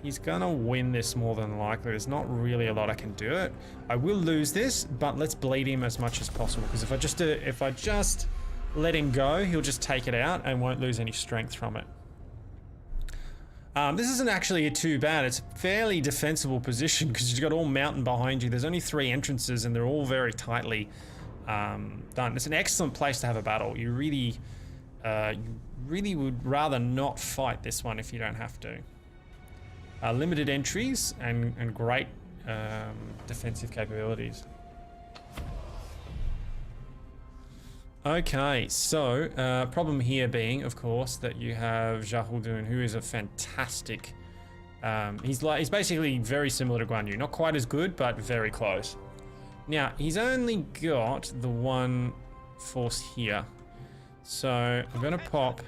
He's gonna win this more than likely. There's not really a lot I can do it. I will lose this, but let's bleed him as much as possible, because if I just let him go, he'll just take it out and won't lose any strength from it. This isn't actually too bad. It's a fairly defensible position because you've got all mountain behind you. There's only 3 entrances and they're all very tightly done. It's an excellent place to have a battle. You really would rather not fight this one if you don't have to. Limited entries and great defensive capabilities. Okay, so problem here being, of course, that you have Zhao, who is a fantastic. He's basically very similar to Guan Yu, not quite as good, but very close. Now he's only got the 1 force here, so I'm gonna pop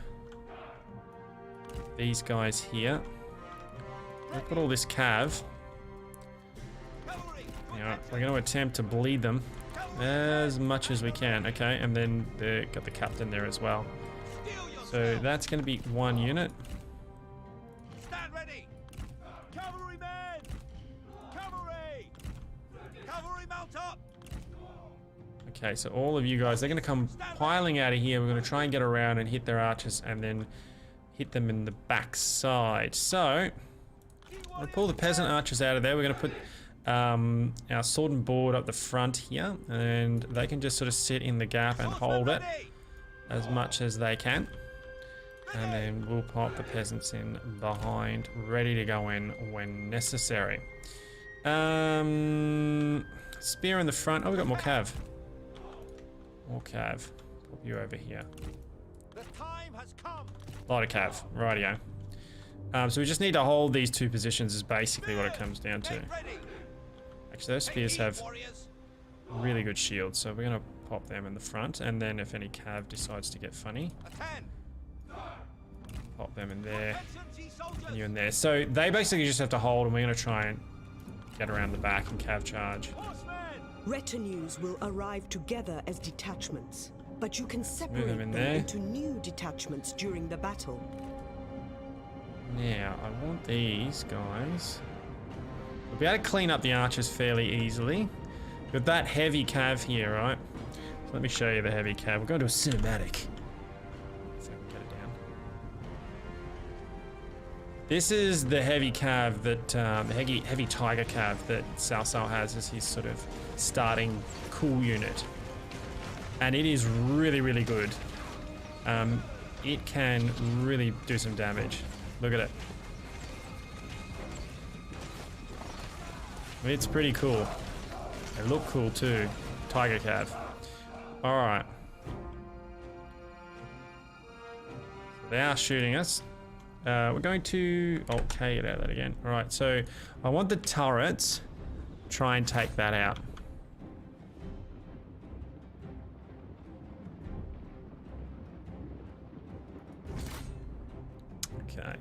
these guys here. I've got all this cav. Now we're going to attempt to bleed them as much as we can. Okay, and then they've got the captain there as well. So that's going to be 1 unit. Stand ready! Cavalrymen! Cavalry! Cavalry mount up! Okay, so all of you guys, they're going to come piling out of here. We're going to try and get around and hit their archers and then hit them in the back side. So we'll pull the peasant archers out of there. We're going to put our sword and board up the front here, and they can just sort of sit in the gap and hold it as much as they can. And then we'll pop the peasants in behind, ready to go in when necessary. Spear in the front. Oh, we got more cav. More cav. Pop you over here. The time has come. A lot of cav. Rightio. So we just need to hold these 2 positions is basically what it comes down to. Actually, those spears have really good shields, so we're going to pop them in the front, and then if any cav decides to get funny, pop them in there, and you in there. So they basically just have to hold, and we're going to try and get around the back and cav charge. Retinues will arrive together as detachments, but you can separate them in them there. into new detachments during the battle. Now, I want these guys. We'll be able to clean up the archers fairly easily. Got that heavy cav here, right? So let me show you the heavy cav. We're going to a cinematic. If I can get it down. This is the heavy cav that, the heavy tiger cav that Cao Cao has as his sort of starting cool unit. And it is really, really good. It can really do some damage. Look at it. It's pretty cool. They look cool too. Tiger Cav. Alright. They are shooting us. We're going to... Okay, get out of that again. Alright, so I want the turrets. Try and take that out. Okay.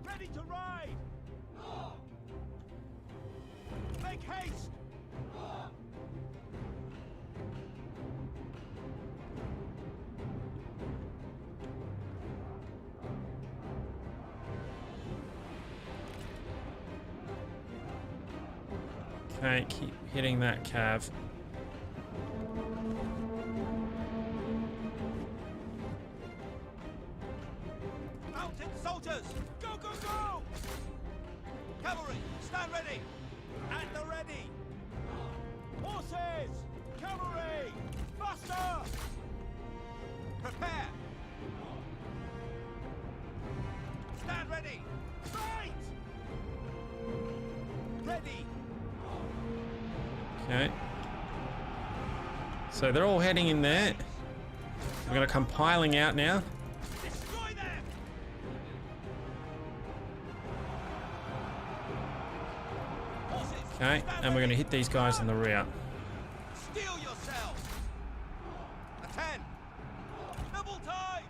Ready to ride! Make haste! Okay, keep hitting that cav. Mounted soldiers! Go, go, go! Cavalry, stand ready! At the ready! Horses! Cavalry! Faster! Prepare! Stand ready! Fight! Ready! Okay. So they're all heading in there. We're gonna come piling out now. Destroy them! Horses, Okay, and we're gonna hit these guys in the rear. steel yourselves! Attend! Double time!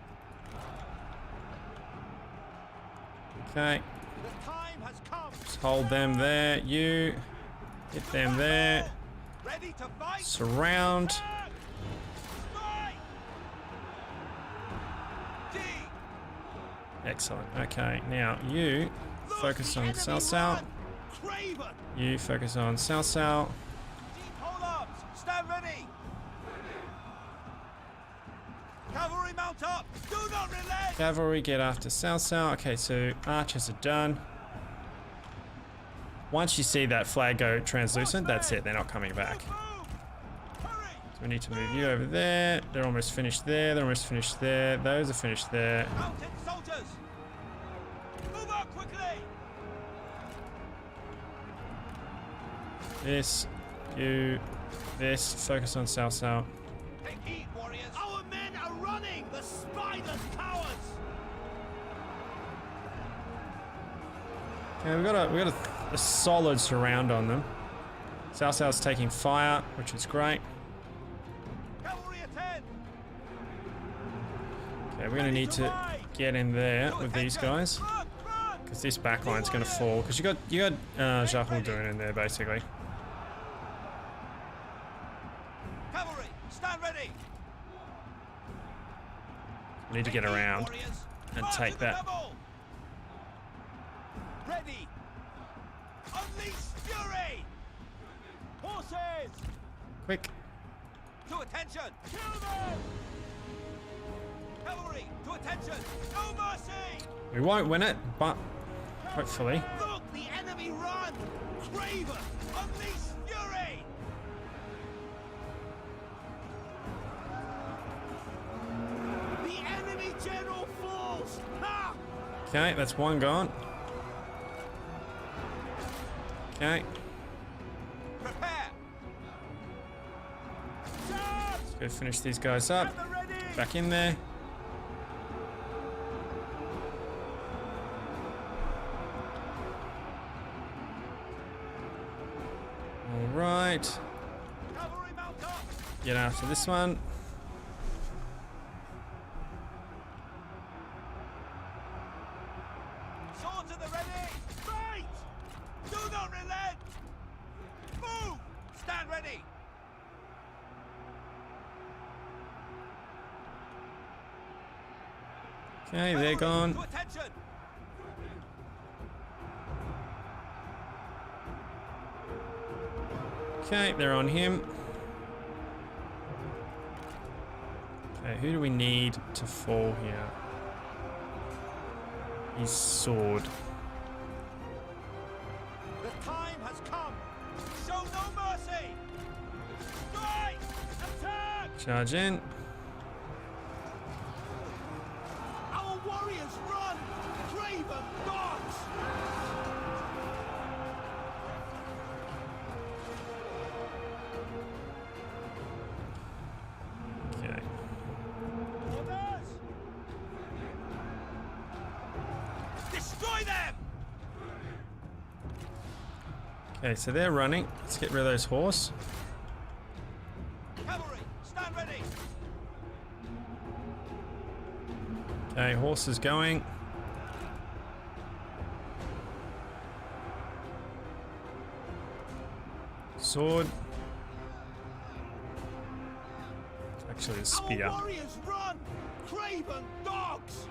Okay, The time has come! just hold them there. You hit them there. Ready to fight? Surround. Attack! Strike! D! Excellent. Okay, now you Look, focus the on enemy Cao Cao. run! Craven! You focus on Cao Cao. Deep hold ups! Stand ready! Cavalry mount up! Do not relent! Cavalry get after Cao Cao. Okay, so archers are done. Once you see that flag go translucent, that's it. They're not coming back. Move! Hurry! So we need to move you over there. They're almost finished there. They're almost finished there. Those are finished there. Mounted soldiers! Move up quickly! This, you, this. Focus on Cao Cao. Take heed, warriors! Our men are running! The spiders cowards! Okay, we got a solid surround on them. Cao Cao's taking fire, which is great. Cavalry attend! Okay, we're gonna need to get in there with these guys Run! Run! because this backline's gonna fall. Because you got Zhuo doing in there basically. Cavalry, stand ready! We need to get around Warriors, and march take to the that. level! Ready! Unleash fury! Horses! Quick. To attention! Kill them! Cavalry, to attention! No mercy! We won't win it, but hopefully. Look, the enemy run! Craven! Unleash fury! The enemy general falls! Ha! Okay, that's one gone. Okay, Prepare! let's go finish these guys up. At the ready! Back in there. All right. Cavalry mount up! Get after this one. Swords at the ready! Fight! Do not relent! Move! Stand ready! Okay, they're gone. To attention! Okay, they're on him. Okay, who do we need to fall here? His sword. The time has come! Show no mercy! Strike! Attack! Charge in. Our warriors run! Craven dogs! Okay, so they're running. Let's get rid of those horse. Cavalry, stand ready. Okay, horse is going. Sword. Actually, a spear. Our warriors run! Craven dogs!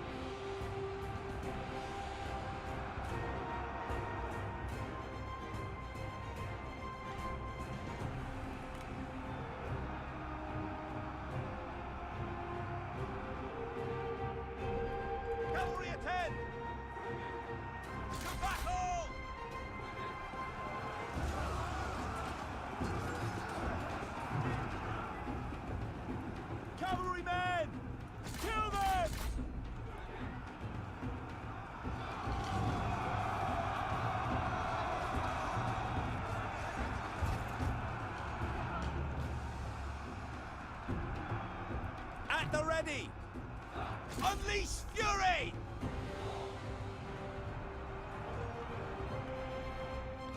Cavalry attend! To battle! Cavalrymen! Kill them! At the ready! Unleash fury!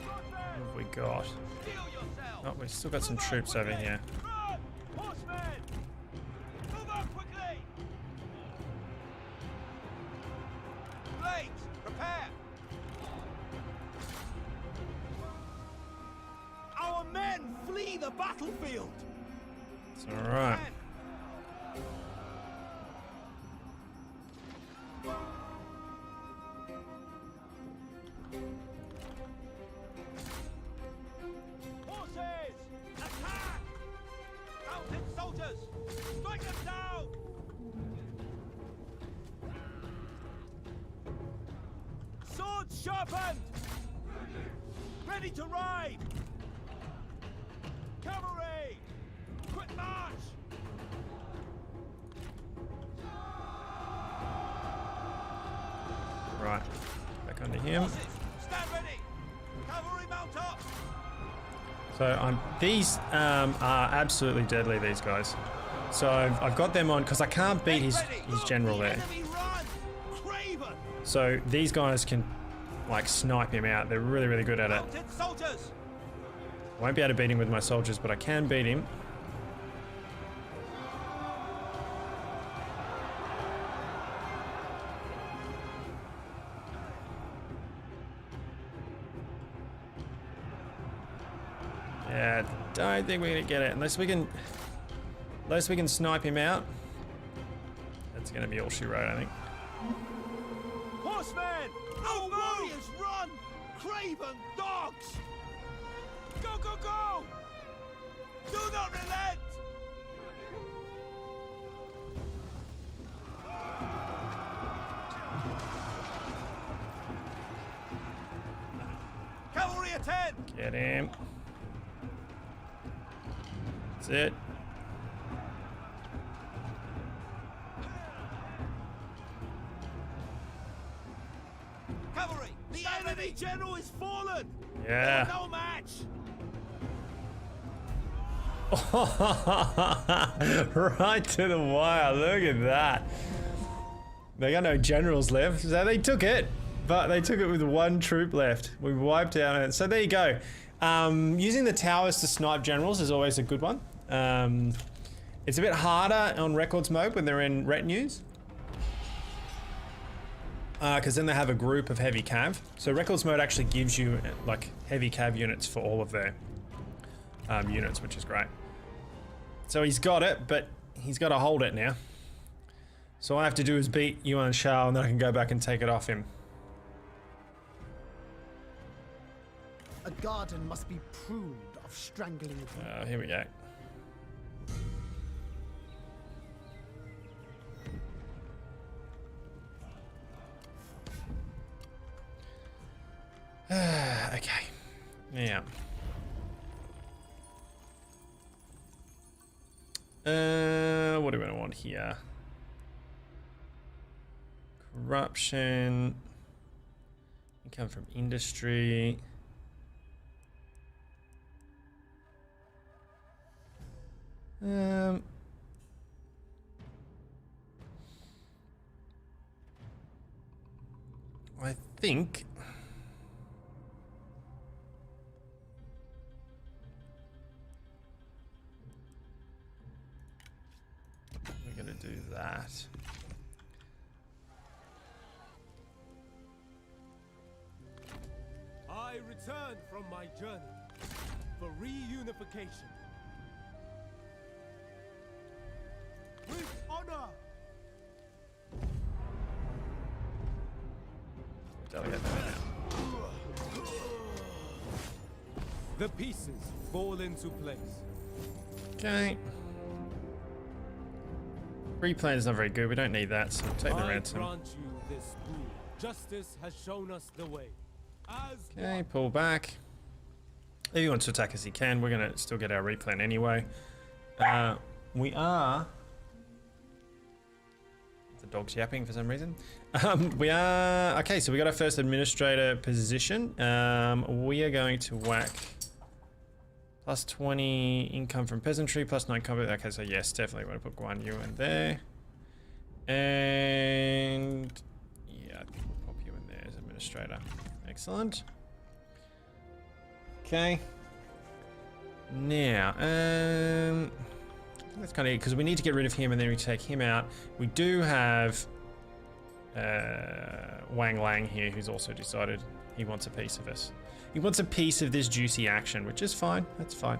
What have we got? Steel yourself! Oh, we've still got some troops over here. Run! Horsemen! Move up quickly! Blades, prepare! Our men flee the battlefield! It's alright. Men, horses! Attack! Mounted soldiers! Strike them down! Swords sharpened! Ready to ride! Cavalry! Quick march! Right. Back under him. Horses, stand ready! Cavalry mount up! So these are absolutely deadly, these guys. So I've got them on because I can't beat his general there. Enemy run! Craven! So these guys can like snipe him out. They're really, really good at it. Mounted soldiers! Won't be able to beat him with my soldiers, but I can beat him. Yeah, don't think we're gonna get it unless we can snipe him out. That's gonna be all she wrote, I think. Horsemen! Our warriors run! Craven dogs! Go, go, go! Do not relent! Cavalry attend! Get him. That's it. Cavalry! The enemy general is fallen! Yeah. No match! Right to the wire. Look at that. They got no generals left, so they took it, but they took it with one troop left. We wiped out it. So there you go. Using the towers to snipe generals is always a good one. It's a bit harder on records mode when they're in retinues, because then they have a group of heavy cav. So records mode actually gives you like heavy cav units for all of their units, which is great. So he's got it, but he's got to hold it now. So all I have to do is beat Yuan Shao, and then I can go back and take it off him. A garden must be pruned of strangling. Here we go. Okay. Yeah. What do I want here? Corruption. Income from industry. I think do that. I return from my journey for reunification. With honor! Delegate that now. The pieces fall into place. Okay. Replan is not very good. We don't need that, so take the I ransom. grant you this boon. Justice has shown us the way. As Okay, pull back. If he wants to attack us, he can. We're gonna still get our replan anyway. We are. The dog's yapping for some reason. We are okay. So we got our first administrator position. We are going to whack plus 20 income from peasantry, plus 9 combat. Okay, so yes, definitely want to put Guan Yu in there, and yeah, I think we'll pop you in there as administrator. Excellent. Okay. Now, that's kind of because we need to get rid of him and then we take him out. We do have Wang Lang here, who's also decided he wants a piece of us. He wants a piece of this juicy action, which is fine. That's fine.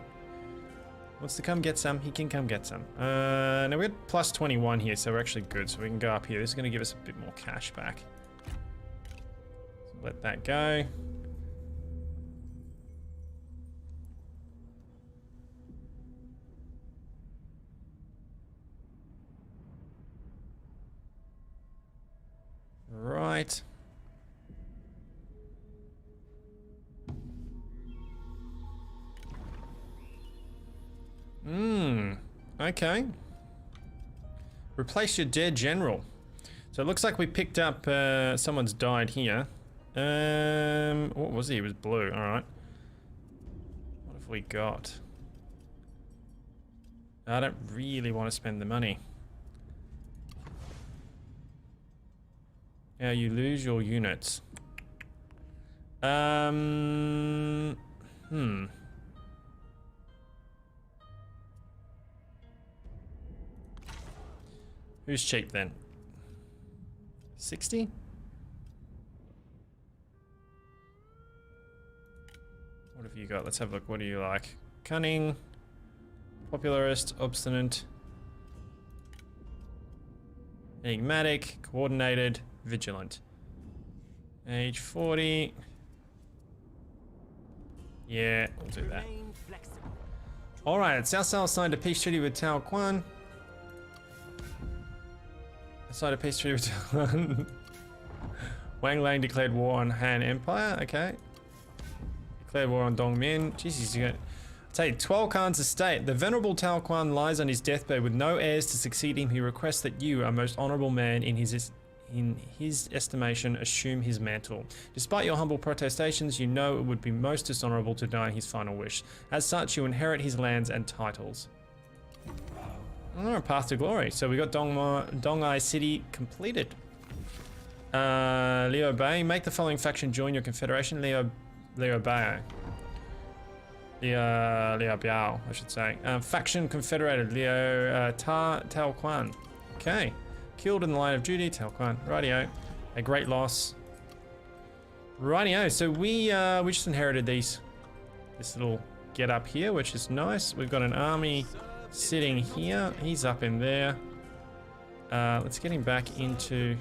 Wants to come get some, he can come get some. Now we're at plus 21 here, so we're actually good. So we can go up here. This is going to give us a bit more cash back. So let that go. Right. Okay. Replace your dead general. So it looks like we picked up someone's died here. What was he? He was blue. All right. What have we got? I don't really want to spend the money. Yeah, you lose your units. Who's cheap then? 60? What have you got? Let's have a look. What do you like? Cunning, popularist, obstinate, enigmatic, coordinated, vigilant. Age 40. Yeah, we'll do that. Alright, Cao Cao signed a peace treaty with Tao Quan. Signed a peace treaty with Tao Quan. Wang Lang declared war on Han Empire. Okay. Declared war on Dongmin. Jesus, you got. Tell you, 12 Khan's estate. The venerable Tao Quan lies on his deathbed with no heirs to succeed him. He requests that you, a most honorable man in his estimation, assume his mantle. Despite your humble protestations, you know it would be most dishonorable to deny his final wish. As such, you inherit his lands and titles. Oh, path to glory. So we got Dongai City completed. Liu Bei, make the following faction join your confederation. Liu Bei. Liu Biao, I should say. Faction confederated. Liu Tao Quan. Okay. Killed in the line of duty. Tao Quan. Rightio. A great loss. Rightio. So we just inherited this little get up here, which is nice. We've got an army sitting here. He's up in there. Let's get him back into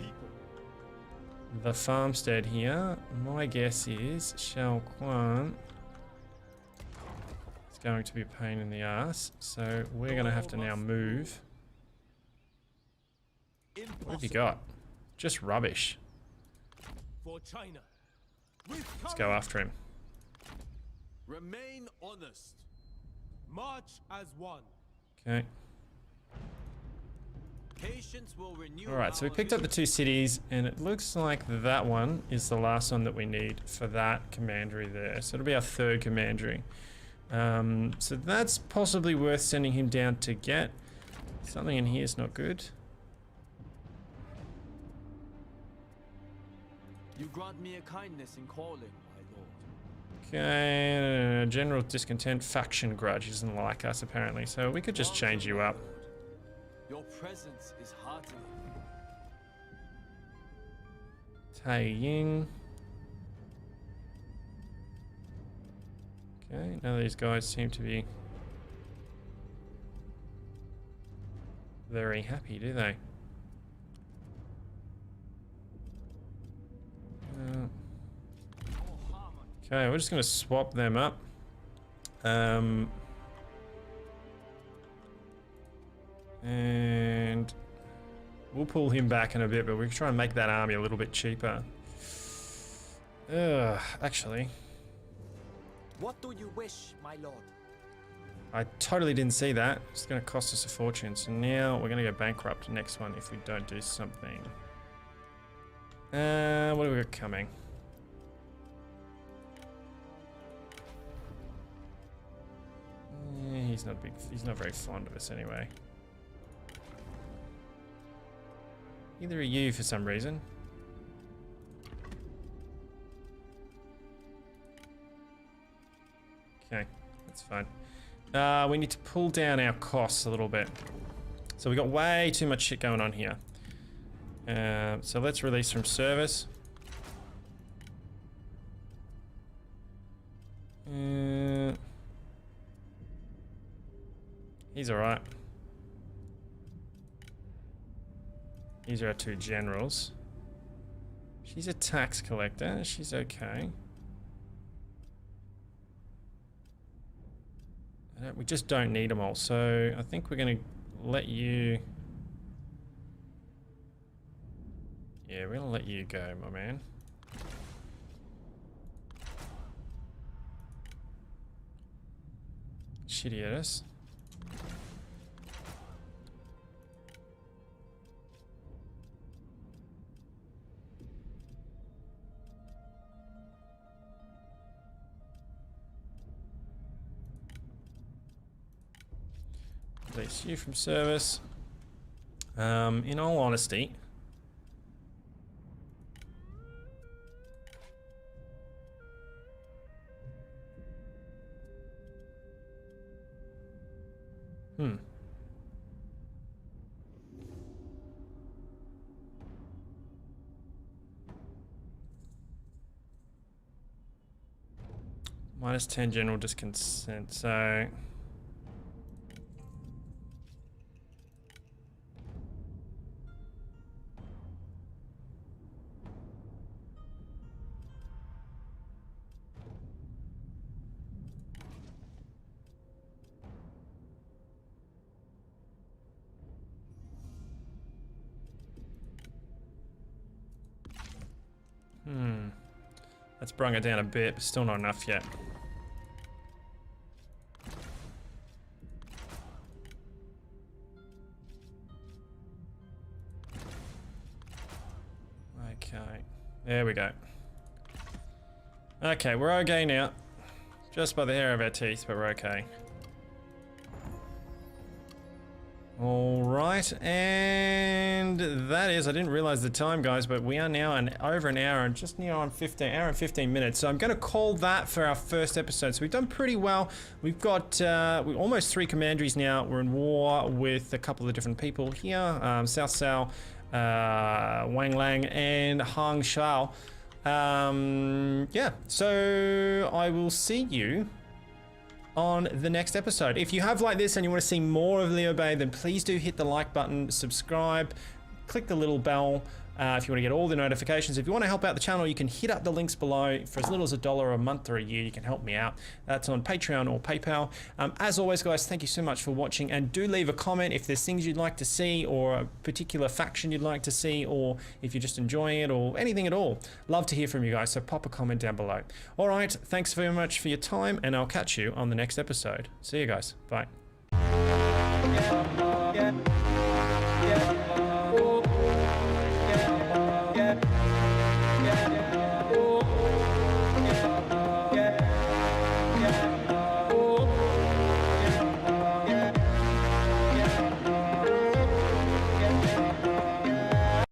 the farmstead here. My guess is Shao Quan is going to be a pain in the ass. So we're going to have to now move. What have you got? Just rubbish. for China. Let's go after him. Remain honest. March as one. Okay. Patience will renew. Alright, so we picked up the two cities, and it looks like that one is the last one that we need for that commandery there. So it'll be our third commandery. So that's possibly worth sending him down to get. Something in here is not good. You grant me a kindness in calling, my lord. Okay, general discontent, faction grudge. He doesn't like us apparently, so we could just change you up. Your presence is heartening. Tai Ying. Okay, none of these guys seem to be very happy, do they? Okay, we're just going to swap them up. And we'll pull him back in a bit, but we'll try and make that army a little bit cheaper. Actually. What do you wish, my lord? I totally didn't see that. It's going to cost us a fortune. So now we're going to go bankrupt next one if we don't do something. What do we got coming? He's not very fond of us anyway. Neither are you for some reason. Okay, that's fine. We need to pull down our costs a little bit. So we got way too much shit going on here. So let's release from service. He's alright. These are our two generals. She's a tax collector. She's okay. We just don't need them all. So I think we're going to let you... Yeah, we're going to let you go, my man. Shitty at us. Release you from service. In all honesty, minus 10 general disconsent, so that's brung it down a bit, but still not enough yet. Okay, there we go. Okay, we're okay now. Just by the hair of our teeth, but we're okay. All right, and that is, I didn't realize the time, guys, but we are now over an hour and just near on 15 minutes. So I'm going to call that for our first episode. So we've done pretty well. We've got we're almost 3 commanderies now. We're in war with a couple of different people here, South Sao, Wang Lang, and Hang Shao. Yeah, so I will see you on the next episode. If you have liked this and you want to see more of Liu Bei, then please do hit the like button, subscribe, click the little bell if you want to get all the notifications. If you want to help out the channel, you can hit up the links below. For as little as $1 a month or a year, you can help me out. That's on Patreon or PayPal. As always, guys, thank you so much for watching, and do leave a comment if there's things you'd like to see, or a particular faction you'd like to see, or if you're just enjoying it, or anything at all. Love to hear from you guys, so pop a comment down below. All right, thanks very much for your time, and I'll catch you on the next episode. See you guys. Bye. Yeah.